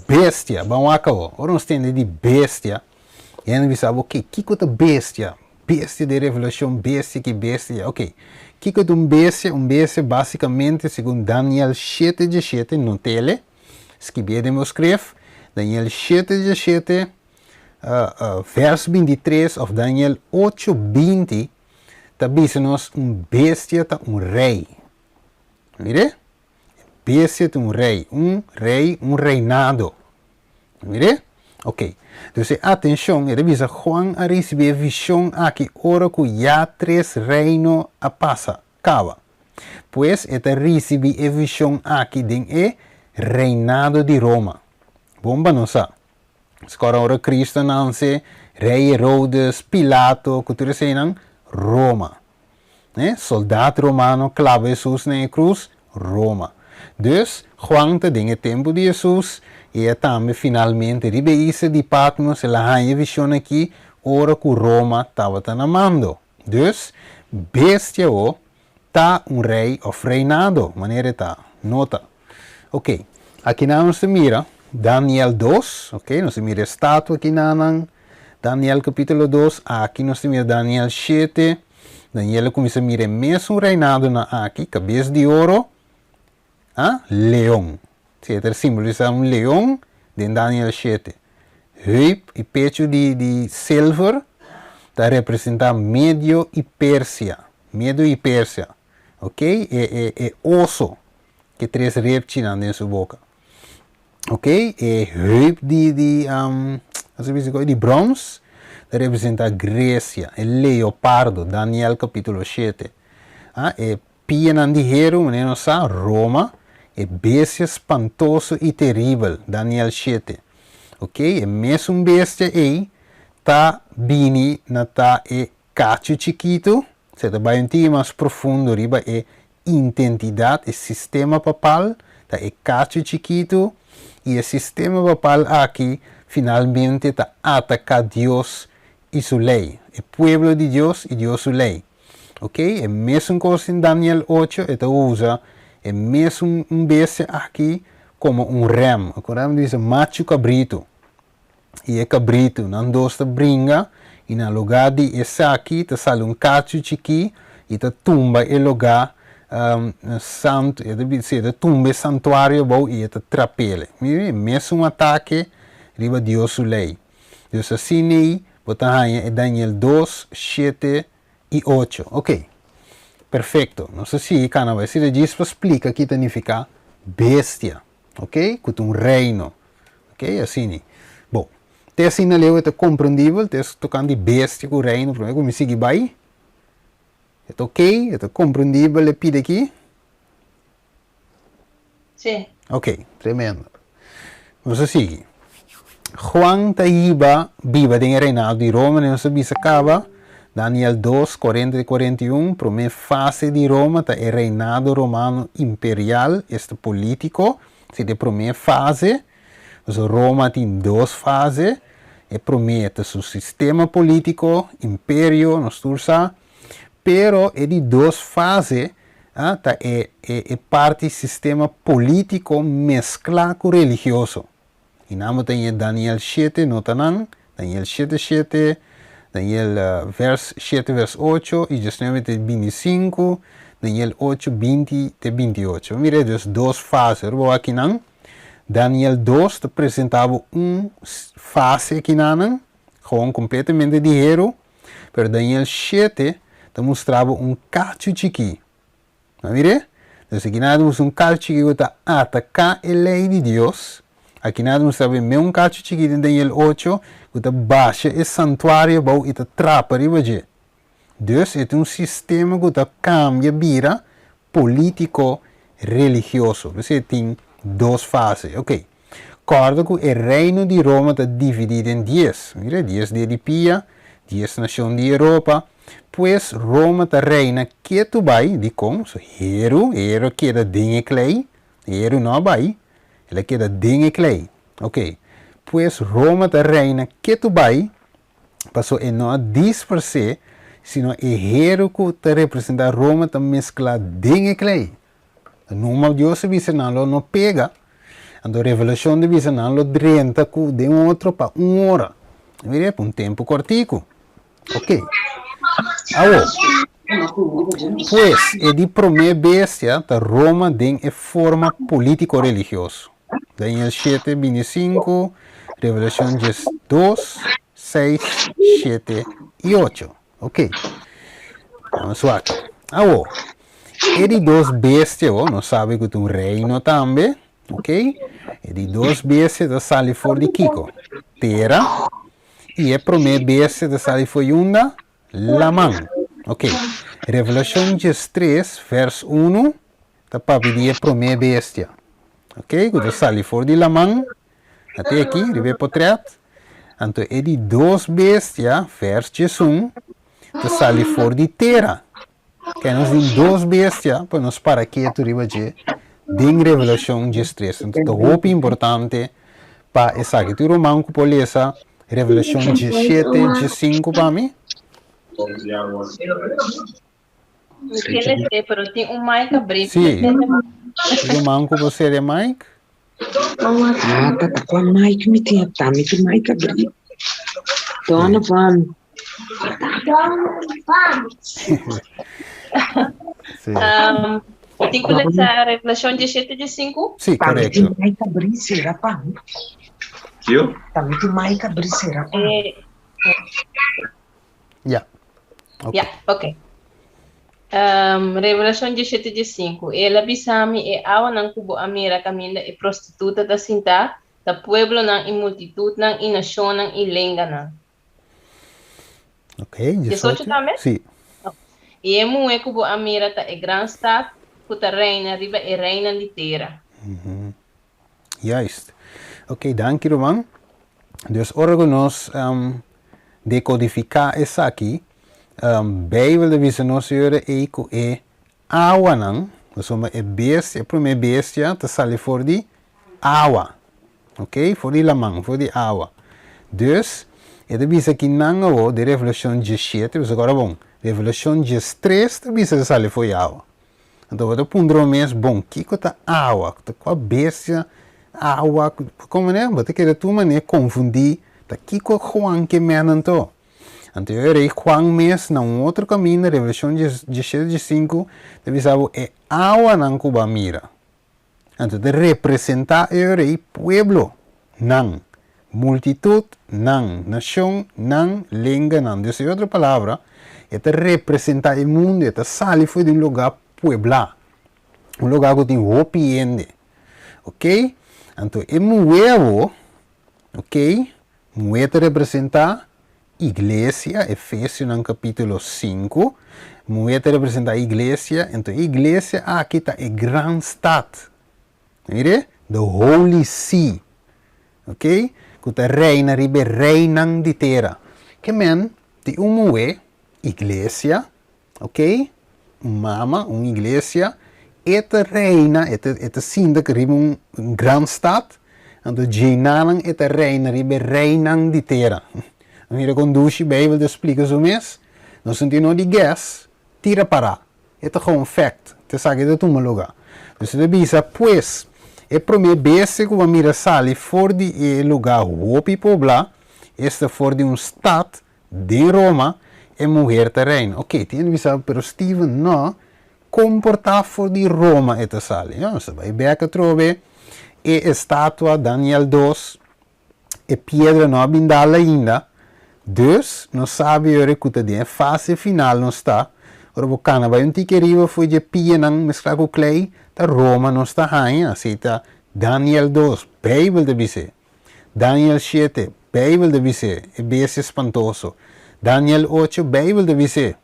Bestia, vamos acabar. Agora nós temos de bestia. E a gente sabe, ok, que é bestia? Bestia de revelação, bestia, que bestia? Ok. Que é bestia? Bestia, basicamente, segundo Daniel 7:17, no tele. Escrevemos escreve. Daniel 7:17, verso 23, of Daniel 8:20. Tabisenos bestia ta rei. Mire? Bestia ta rei, reinado. Mire? Ok. Então, atenção, revisa Juan a receber visão aqui, ora que já 3 reinos a passa, cava. Pois, eta recebi a visão aqui den e reinado de Roma. Bomba não sa. Agora, ora Cristo não se, rei Herodes, Pilato, que tu não Roma. Soldado romano clava Jesus na cruz, Roma. Dus, Juan te dinge tempo de Jesus, e também finalmente ribeísse de Patmos, ela hanya visão aqui, ora que Roma estava amando. Dus, bestia o, tá rei ou reinado, maneira tá, nota. Ok, aqui nós mira, Daniel 2, ok, nós mira estátua aqui na Daniel capítulo 2, aqui nós temos Daniel 7. Daniel começa a mirar mesmo reinado na aqui, cabeça de ouro, leão. Certo? Simboliza leão de Daniel 7. Heup e pecho de silver, está representando Médio e Pérsia. Médio e Pérsia. Ok? É osso, que 3 reptiles em sua boca. Ok? E heup de bronze, representa Grécia, el leopardo, Daniel capítulo 7. E pia nandiheiro, não sa, Roma, e bestia espantoso e terrível, Daniel 7. Ok? E mesmo bestia aí, tá bini na tá e cacho chiquito, se tá vai um tema mais profundo, riba é identidade, e sistema papal, tá e cacho chiquito, e o sistema papal aqui, finalmente tá ataca Deus e sua lei. O pueblo de Deus e Deus sua lei. Ok? É mesmo coisa em Daniel 8, ele usa é mesmo bestia aqui como rem. O rem diz macho cabrito. E é cabrito, não gosta brinca, e no lugar de esse aqui, tá sale cacho chiqui, e tá tumba e lugar santo, e deve ser tumba santuário bom e tá trapele. Mesmo ataque, riba Deus sua lei. Deus assim aí, é Daniel 2, 7 e 8. Ok. Perfeito. Não sei se canal vai ser disso para explicar que significa bestia. Ok? Que reino. Ok? Assim. Bom. Te assim na leu é compreendível. Te tocando de bestia com reino. Para como sigue vai. É ok? É compreendível. É pide aqui. Sim. Ok, tremendo. Vamos a seguir. Juan Taiba viva em reinado de Roma, não se acaba. Daniel 2, 40 e 41, primeira fase de Roma, tá, é reinado romano imperial, este político, se de primeira fase, Roma tem duas fases, e promete seu sistema político, império, nós tursa, pero é de duas fases, tá, é parte do sistema político mesclado com religioso. E nós temos Daniel 7, notanan, Daniel 7, 7, Daniel vers 7, vers 8, e 19, 25, Daniel 8, 20, 28. Mire, dus duas fases. Aqui não, Daniel 2 te apresentava fase aqui não, completamente de hero, pero Daniel 7 te mostrava cacho chiqui. Mire? Dus aqui nada cacho chiqui que atacar a lei de Deus. Aqui nada mostrava cacho chiqui de Daniel 8 que baixa o santuário bom e trapa ribaje. Dus é sistema que cambia vira político religioso. Você tem duas fases. Ok. Corda que o reino de Roma está dividido em 10. Mira, 10 de Pia, 10 nações de Europa. Pois Roma está reina que tu vai, de com, so hero queda dinhe clay, hero não vai, ela queda dinhe clay. Ok. Pois Roma está reina que tu vai, passou e não diz per se, sino é hero que te representa Roma está mesclado dinhe clay. Normal Deus se visa não pega. Então a revelação de visa não drenta de outro para hora. Mire, por tempo cortico. Ok. Agora, pois, é de primeira bestia da Roma tem forma político-religiosa. Daniel 7, 25, Revelação 2, 6, 7 e 8. Ok. Vamos lá. Agora, é de duas bestias, não sabe que tem um reino também, ok? É de duas bestias da sali for de Kiko, Terra, e a primeira bestia da sali for Yunda, Lamang, ok? Revelação 3, verso 1, está para pedir a primeira bestia, ok? Que da sali for de Lamang, até aqui, ribe potreat, então é de duas bestias, verso 1, da sali for de Terra. Que nós temos duas bestias para nos parar quieto riba de Revelação 3. Então, é importante para essa que tu romano por essa Revelação 7, 5 para mim. Pero tem mic abrido. Sim. Romano por você é mic? Ah, tá com a mic me tem mic abrido. Dona Van. Tem que ler a Revelação 7 de 5? Sim, correto. Também tem abrir, será pá? Eu? Também tem mic abrir, será pá? Yeah. Ok. Revelação 7 de 5. Ela bisami e awa ng kubo amira kamila e prostituta da sinta, da pueblo ng imultitud ng inasyon ng ilenga na. Ok, 18 também? Sim. E emu e kubo amira ta e gran stad, puta reina riba e reina litera. Juist. Ok, dank je Roman. Dus organos decodificar essa aqui. Bijbel de visionosure eco e awanan. Insomma, é bestia, a primeira bestia, te sale voor die awa. Ok? Voor die lamang, voor die awa. Dus, é de bisa que não de Revelação 17, mas agora bom, Revelação 3, te bisa sale voor awa. Então, wat pondro mes bom, kiko ta awa, ta qua bestia, awa, como né? Bate que tu mané confundir, ta kiko Juan que menanto. Então, eu rei Juan mes na outro caminho, Revelação 17, 5, te bisavo é awa nan cuba mira. Então, de representar eu rei pueblo, nan. Multitud, nan. Nação, nan. Língua, nan. Então, em outra palavra, é de representar o mundo, é de sair de um lugar puebla. Um lugar que tem opiende. Ok? Então, é muevo, ok? Muevo representar igreja, Efésios no capítulo 5, muevo representar igreja, então igreja aqui está é grande stad, Mire? The Holy See. Ok? Kuta reina ribe reinang di terra. Que men, ti umue, iglesia, ok? Mama, uma iglesia, eta reina, eta sinda que ribe un grand stad, en de Jainanang eta reina ribe reinang di terra. Mire conduce, Bijbel te explica zo mes, no sentido de guess, tira para. Eta gewoon fact, te sabe de tuma lugar. Dus de bisa, pues, é primeira vez que eu mira sali fora de lugar hopi pobla, esta fora de stad de Roma, é mulher terreno. Ok, tem visa, pero Steven não comportar fora de Roma esta sali. Ja, você vai ver que trove é estátua Daniel 2, é pedra não abindala ainda, dus não sabe o que de fase final não está. Ora bocana vai tique riva foi de pia nang mesclar com clay, ta Roma não está aí, aceita Daniel 2, Bijbel de bise. Daniel 7, Bijbel de bise, é bem espantoso. Daniel 8, Bijbel de bise.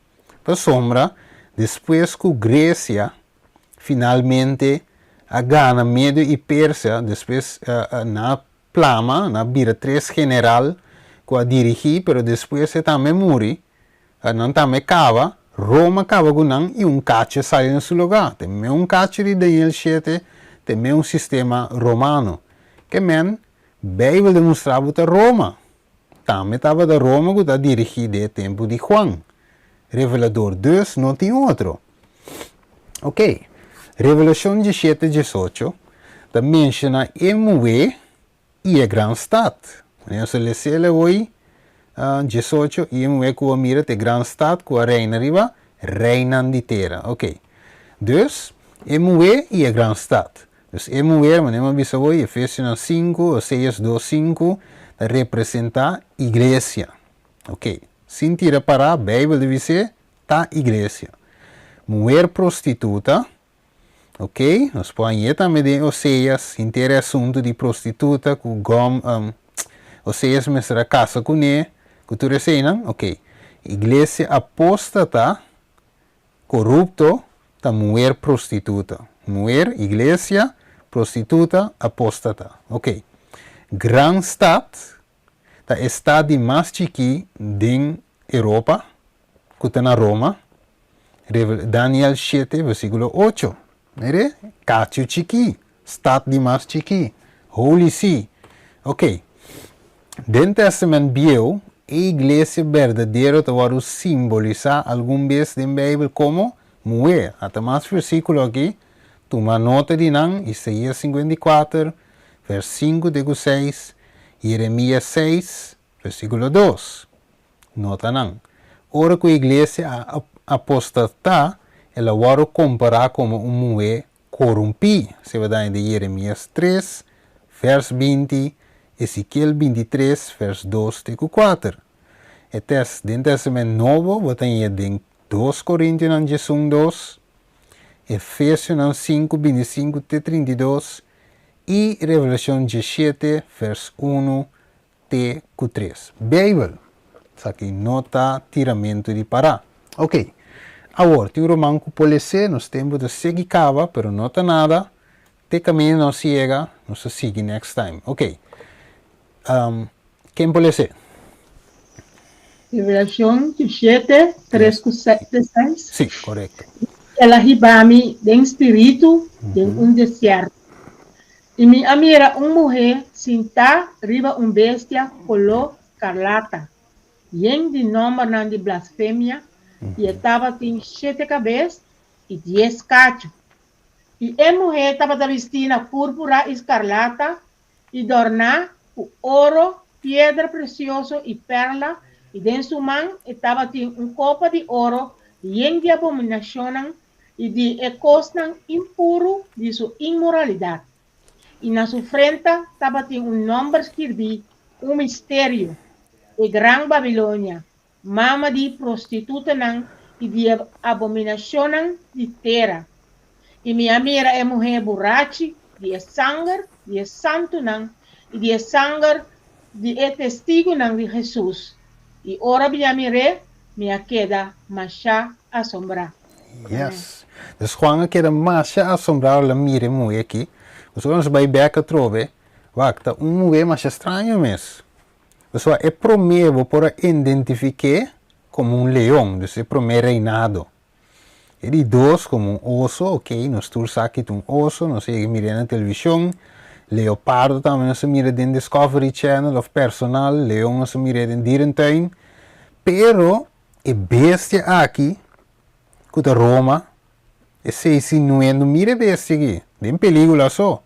Para sombra, depois que Grécia finalmente a Gana, Medo e Pérsia, depois na plama, na bira 3 general, que a dirigir, pero depois se também morre, não também cava, Roma acaba com e cacho sai no seu lugar. Tem cacho de Daniel 7, tem sistema romano. Que men, Bijbel demonstrava que Roma. Também estava da Roma que está dirigido no tempo de Juan. Revelador 2 não tem outro. Ok. Revelação 17, 18, da menciona Emue e a grande stad. Se lhe sele hoje, 18, Emue que mira a grande stad, que a reina riba, reina de terra. Ok. Dus, Emue e a grande stad. Dus Emue, manema bisa hoje, Efesios 5, Oséias 2, 5, representa a igreja. Ok. Sin tira para a Bíblia deve ser a igreja. Mulher prostituta. Ok, nós põe também de Oséias, inteiro assunto de prostituta, com Oséias mestra casa com ele, que tu recebem, ok. Igreja apóstata, corrupto, da mulher prostituta. Mulher, igreja, prostituta, apóstata. Ok. Gran stad, da estado mais chique de Europa, que está na Roma. Daniel 7, versículo 8. Mire, cacho chiqui, stad de mais chiqui, Holy See. Ok, dentro Testamento Bio, a igreja verdadeira vai simbolizar algum vez na Bíblia como mulher. Até mais versículo aqui, toma nota de nan, Isaías 54, versículo 5 de 6, Jeremias 6, versículo 2. Nota nan. Ora que a igreja apostata, ela vai comparar como uma mulher corrompida. Se vai dar em Jeremias 3, verso 20, Ezequiel 23, verso 2 e 4. E dentro do Testamento Novo, vai ter em 2 Coríntios 2, Efésios 5, 25 e 32 e Revelação 17, verso 1 e 3. Bíblia. Isso aqui nota tiramento de parar. Ok. Agora, o romano que pode ser, nós temos de seguir cava, pero não está nada. Te caminho não chega, nós seguimos next time. Ok. Quem pode ser? Revelación 17, 3, 7, 6. Sí, correcto. Ela ribame de espírito de deserto. E me mira uma mulher sentada riba bestia color carlata. Yen de nome de blasfêmia. E estava com 7 cabeças e 10 cachos. E a mulher estava vestida púrpura escarlata e adornada com ouro, pedra preciosa e perla. E dentro sua mão estava copo de ouro, e de abominação e de costa impuro de sua imoralidade. E na sua frente estava nome escrito, mistério, a Gran Babilônia. Mama de prostituta e de abominação de terra. E minha mira é mulher borracha, de sangue, de santo e de sangue de testigo de Jesus. E ora minha mira, minha queda macha assombrar. Yes. Dus Juan queda macha assombrar la mire mulher aqui, Você nos vai beca trove, vacta mover mais estranho mesmo. Você é promevo para identificar como leão, então é promevo reinado. E de dois como oso, ok, nós todos aqui oso, nós miramos na televisão, leopardo também nós miramos em Discovery Channel of personal, leão nós miramos em dierentuin, pero a bestia aqui, que está Roma, e se não mira bestia aqui, tem película só,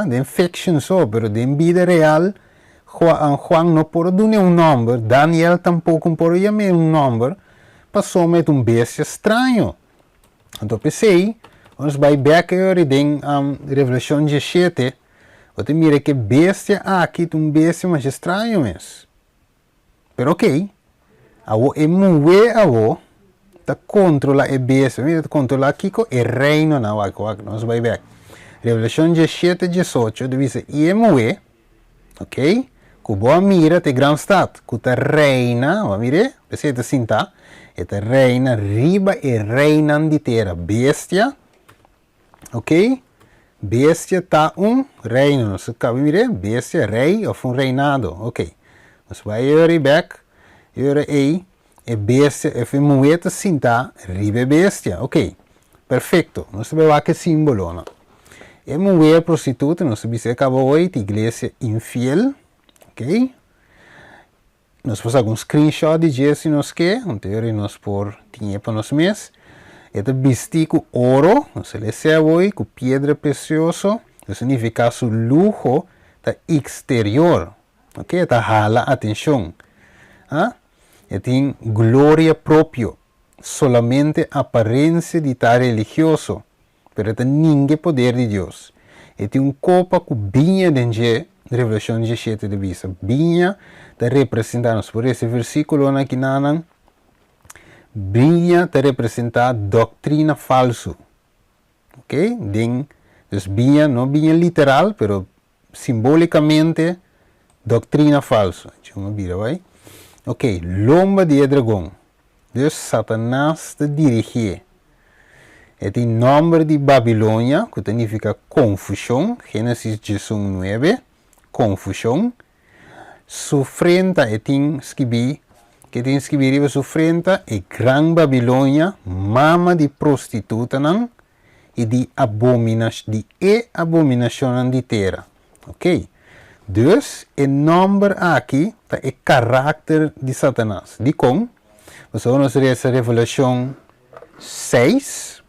tem fiction só, pero tem vida real, Juan não pode dar número, Daniel tampouco pode chamar número, passou met bestia estranho. Então pensei, nós vai back em Revelação 17, você mira que bestia aqui bestia mais estranho mesmo. Pero ok, avo é mover avo, tá controla a bestia, mira, controla aqui com o reino na nós vai back. Revelação 17, 18, diz e mover, ok? Que boa mira te grande stad, que ta reina, va mire, peseta sinta, e ta reina riba e reina di terra, bestia, ok? Bestia ta reino, não se cabe mire, bestia rei of reinado, ok? Mas vai yuri back, yuri e bestia e moeta sinta riba bestia, ok? Perfeito, não se vai que símbolo, no? E mover prostituta, não se dice acabou hoje, igreja infiel, ok? Nós fazemos um screenshot de Jesse nos que, anterior nós por tinha para nos mês. Este vestir com ouro, nós lhe serve com pedra preciosa, isso significa o luxo da exterior, ok? Esta jala atenção, e tem glória própria, solamente aparência de estar religioso, pero tem ninguém poder de Deus. E tem copa com vinha de Revelação 17 de vista. Vinha te representa, por esse versículo aqui nanan, vinha te representa doutrina falso. Ok? Então, vinha, não vinha literal, pero simbolicamente doutrina falso. Ok, lomba de dragão. Então, Satanás te dirige. E tem nome de Babilônia, que significa confusão, Gênesis 19, confusão. Sofrenta e tem escrever, que tem escrever sofrenta e Gran Babilônia, mama de prostituta e de abominação de terra. Ok? Dus, o nome aqui tá o caráter de Satanás. De como? Nós vamos ver essa Revelação 6,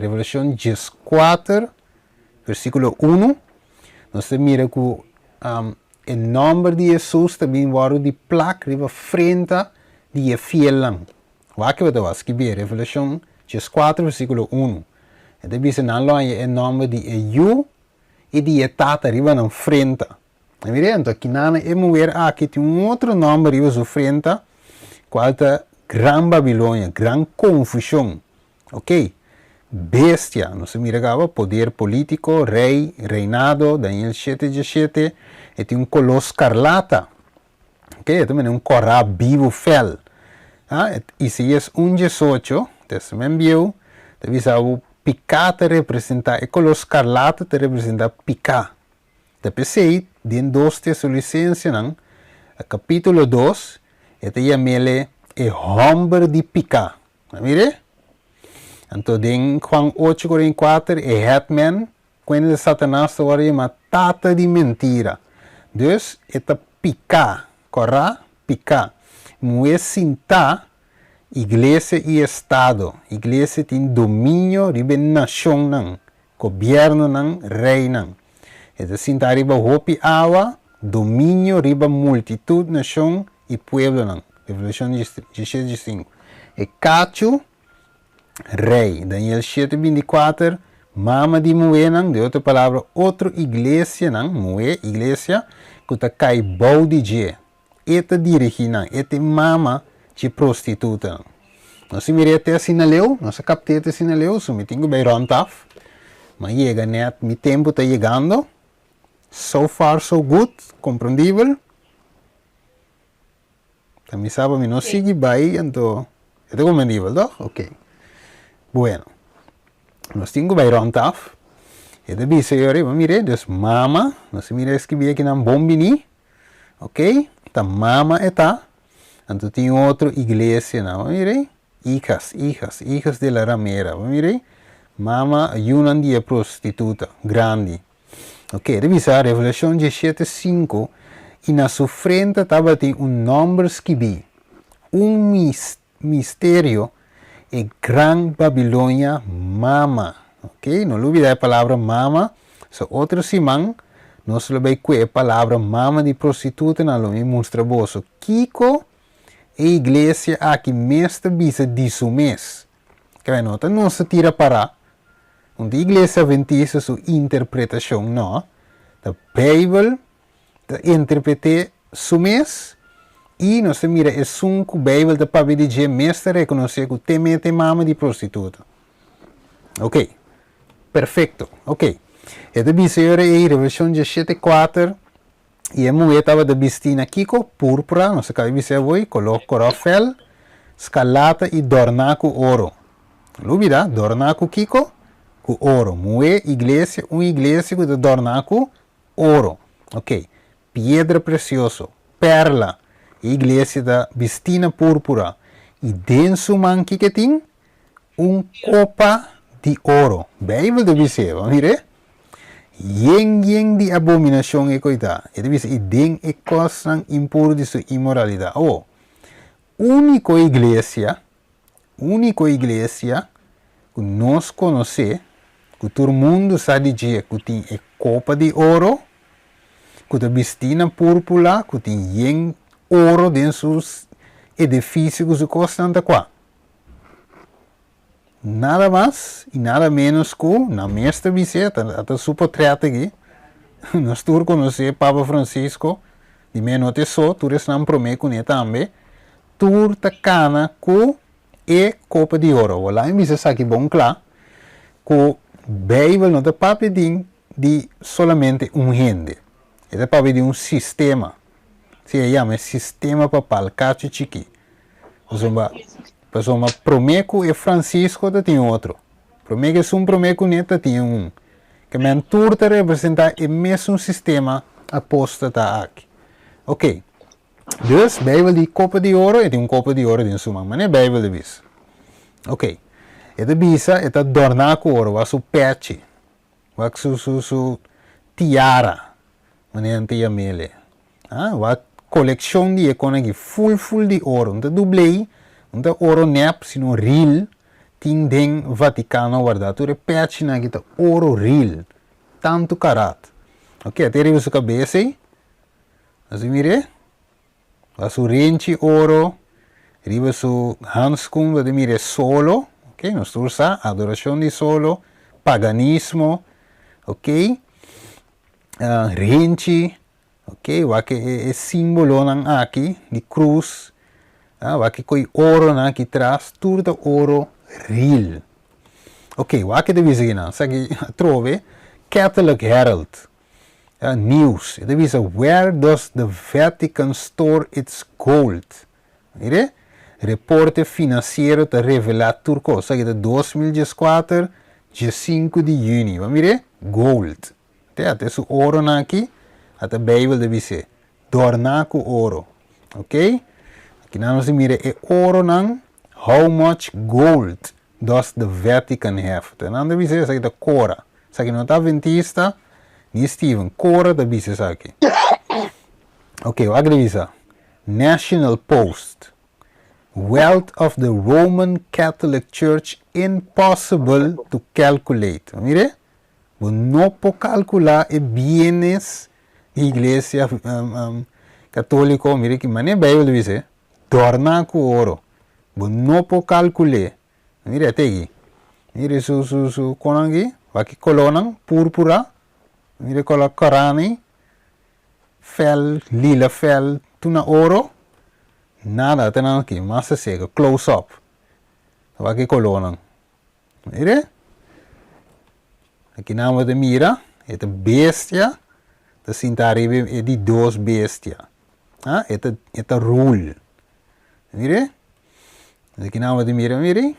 Revelação 14, versículo 1. Nós mira que o nome de Jesus também vai de placa de frente de fiel. Vai que vai escrever Revelação 14, versículo 1. Então, bisa não é o nome de eu e de tata riba na frente. Então, aqui não é mover aqui tem outro nome riba na frente, qual é Gran Babilônia, gran confusão. Ok? Bestia, não se mira poder político, rei, reinado, Daniel 7:17, e tem color escarlata. Ok? Também é corá vivo fel. Isaías 1:18, também viu, o picata representa, o color escarlata te representa pica. Depois sei, dentro 2 Tessalonicenses, capítulo 2, e chamele e hombre de pica. Mire? Então, em Juan 8:44, e Hetman, quando de Satanás é uma tata de mentira. Então, esta pica, corra, pica. Não sinta igreja e Estado. Igreja tem domínio sobre nação, governo, rei. Então, sinta riba hopi awa, domínio riba multitud, nação e pueblo. Revelação 17:5. E cacho, rei. Daniel 7:24, mama de moenan, de outra palavra, outra igreja, moe, igreja, que está cai bau de je. Eta dirigina, eta mama de prostituta. Nós mirei até sinaleu, nós captei até sinaleu, so me tenho bem rontaf, mas chega net, mi tempo está chegando. So far, so good, compreendível. Também sabe, me não sigue bem, então, é compreendível, não? Ok. Bueno, nós temos bem rontaf, E da bisa yore, mire, dus mama, nós mira escrever aqui na bombini, ok? Tá mama eta, então tem outro igreja, não, mire, hijas de la ramera, mire, mama ayunan dia prostituta, grande. Ok, da bisa Revelação 17:5, e na sua frente estava tem nome escrito, mistério, e Gran Babilônia mama. Ok, não olvide a palavra mama. So, outro simão, nós levamos a palavra mama de prostituta, não me mostra boso. Kiko, a igreja aqui mestre bisa disso mês. Que vai notar, não se tira para. Onde a igreja adventista sua interpretação, não. A Bíblia, interpreta su mês. E nós mira é sunco Bíblia da Pablo de G mestre reconhecer que temete mama de prostituta. Ok. Perfeito, ok. E da bisera é Revelação 17:4 e a mulher estava da vestina Kiko, púrpura, não sei o que bisera foi, corofel, scalata e dornaco ouro. Lubida, dornaco Kiko, com ouro. Mulher, igreja que da dornaco ouro. Ok. Pedra precioso, perla, igreja da vestina púrpura. E dentro man que tem copa de ouro. Bíblia deve ser, vamos ver? Yen de abominação é coisa. E deve ser, e den é coisa impuro de sua imoralidade. Oh, única igreja que nós conhecemos, que todo mundo sabe dizer que tem a copa de ouro, que tem vestina púrpura, que tem yen ouro dentro dos edifícios que costam da qua. Nada mais e nada menos que na mestra visita, até super trata aqui, nós todos conhecemos Papa Francisco, de menos só, todos não prometem com ele também, todos cana com a copa de ouro. Lá em Bisa aqui bom claro, que a Bíblia não está para pedir de solamente gente, é para pedir sistema, se chama sistema papal, cacho chiqui. Pessoa prometo e Francisco tem outro. Prometo que um prometo neta tem um. Que men turta representar o mesmo sistema aposta tá aqui. Ok. Dus Bíblia de copa de ouro e tem copa de ouro de suma, mas é Bíblia de bis. Ok. E de bisa é adornar com ouro, vai su pece, vai su tiara, maneira tia mele. Vai coleção de economia full de ouro, não dublei. Não ouro nep, sino real, tem den Vaticano guardado. Tu repete na kita ouro real, tanto carat. Ok, até riba sua cabeça aí. Assim mire, a sua rente ouro, riba sua handskum, vai mire solo, ok, nós tursa adoração de solo, paganismo, ok, rente, ok, vai que é símbolo nang aqui de cruz. Waki koi ouro na aqui traz, tudo ouro real. Ok, waki deve ser na, sagi trove Catholic Herald News. Deve ser where does the Vatican store its gold? Mire, reporte financeiro te revela turco, sagi de 2014, dia 5 de junho. Mire, gold. Até su ouro na aqui, até Bíblia deve ser dornaco ouro. Ok? Aqui nós mire é ouro não, how much gold does the Vatican have? Então não deve ser aqui da cora. Se aqui não está adventista, nem Steven, cora da bisa aqui. Ok, o agrevisa. National Post. Wealth of the Roman Catholic Church impossible to calculate. Mire, não pode calcular os bienes da igreja católica. Mire que maneira Bíblia deve ser. Torna com ouro. Não pode calcular. Mire até aqui. Mire su conangi. Aqui colonang púrpura. Mire cola corani. Fel, lila fel, tuna ouro. Nada, até não aqui. Massa seca, close up. Aqui colonang. Mire. Aqui não de mira. É bestia. Da sintaribe é de duas bestia. É rule. Mire, aqui não de mira, mire,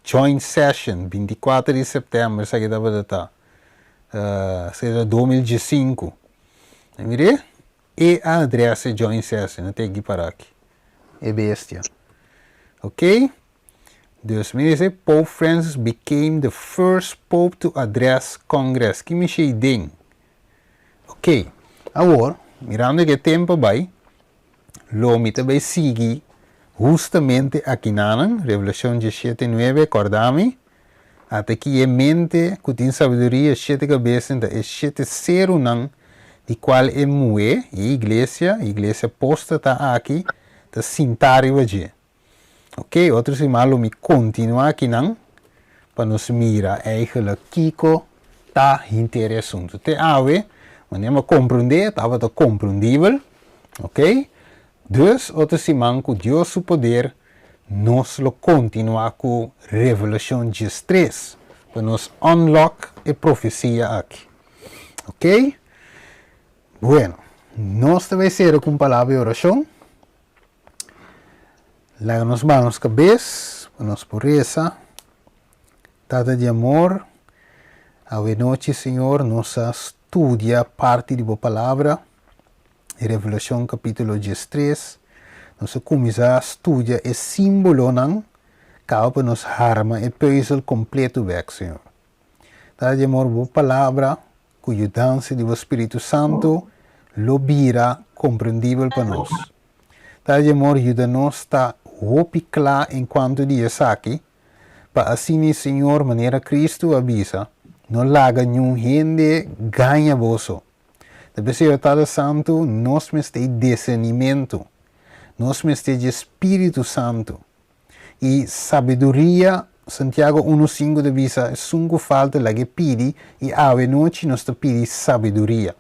joint session, 24 de setembro, isso aqui dá para dar. será 2015. Mire? E a adresse John César, não tem que parar aqui. É bestia. Ok? Dus meneer Pope Francis became the first Pope to address Congress. Que me sei ding. Ok. Agora, mirando que tempo vai, lo mita vai seguir justamente aqui na Revelação 17:9, acordame, até que é mente, que tem sabedoria, 7 cabeças, é 7 ser unang, de qual é moe, e igreja posta está aqui, está sentari vaje. Ok, outros irmãos me continua aqui não, para nos mirar eigenlijk kiko tá interessante. Te ave, mas nem compreender, estava compreendível, ok? Dus outros irmãos com Deus o poder, nós lo continua com Revelação 13, para nos unlock a profecia aqui, ok? Bueno, nós também será com palavra e oração. Laga nos manos cabeça, nos pureza, Tata de amor, a noite, Senhor, nos estudia parte de boa palavra, em Revelação capítulo 13, nos começa a estudar o símbolo não, para nos harma e puzzle completo weg, Senhor. Tata de amor, boa palavra, com a ajudança do Espírito Santo, lo vira compreendível para nós. Tata de amor, ajuda-nos a hopi claro enquanto dias aqui, para assim, Senhor, maneira Cristo avisa, não laga nenhum gente ganha vosso. Deve ser Tata Santo, nós me tem discernimento, nós me tem Espírito Santo, e sabedoria, Santiago 1:5 avisa, sungo falta la que pidi, e ave noite nós te pedi sabedoria.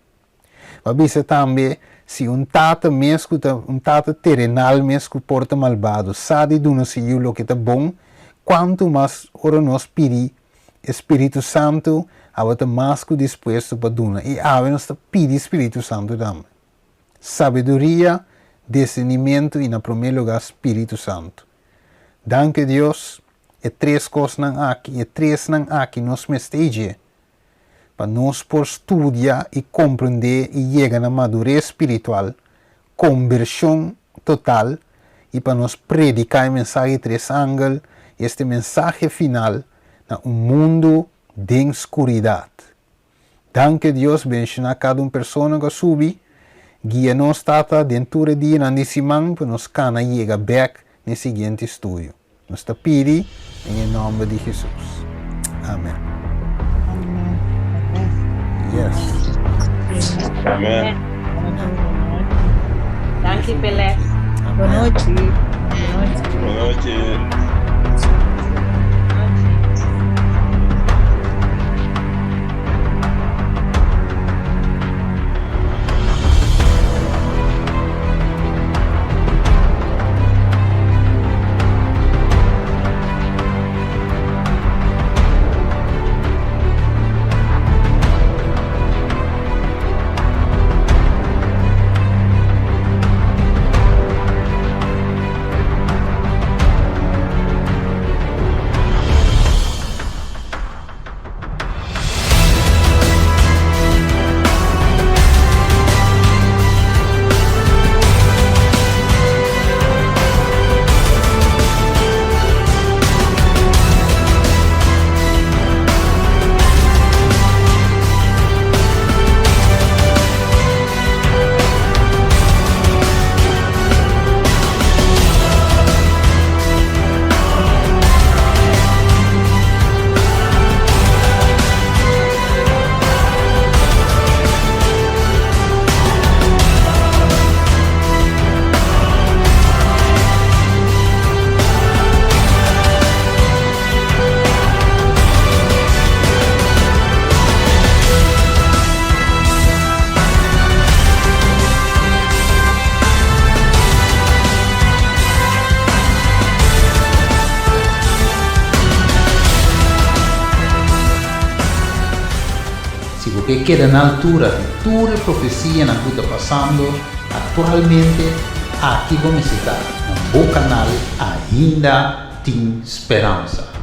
Avisa também, se tata mesmo, tata terrenal mesmo porta malvado, sabe do nosso o que está bom, quanto mais ora nós pedir Espírito Santo, a mais disposto para dar. E a nós pedir Espírito Santo também. Sabedoria, discernimento e, na primeiro lugar, Espírito Santo. Danke Deus, e 3 coisas não aqui, e 3 não aqui, nós me esteja. Para nós por estudar e compreender e chegar na madurez espiritual, conversão total, e para nós predicar o mensagem 3 ângulos, este mensagem final, na mundo de escuridade. Danke Deus, bendiga cada pessoa que sube, guia-nos tata dentro do dia na semana, para nós cana chegar back no seguinte estudo. Nós te pedimos em nome de Jesus. Amém. Yes. Amen. Danke, Pelé. Boa noite. Boa noite. Que queda na altura de toda a profecia na que está passando, atualmente, aqui vamos estar no bom canal, ainda tem esperança.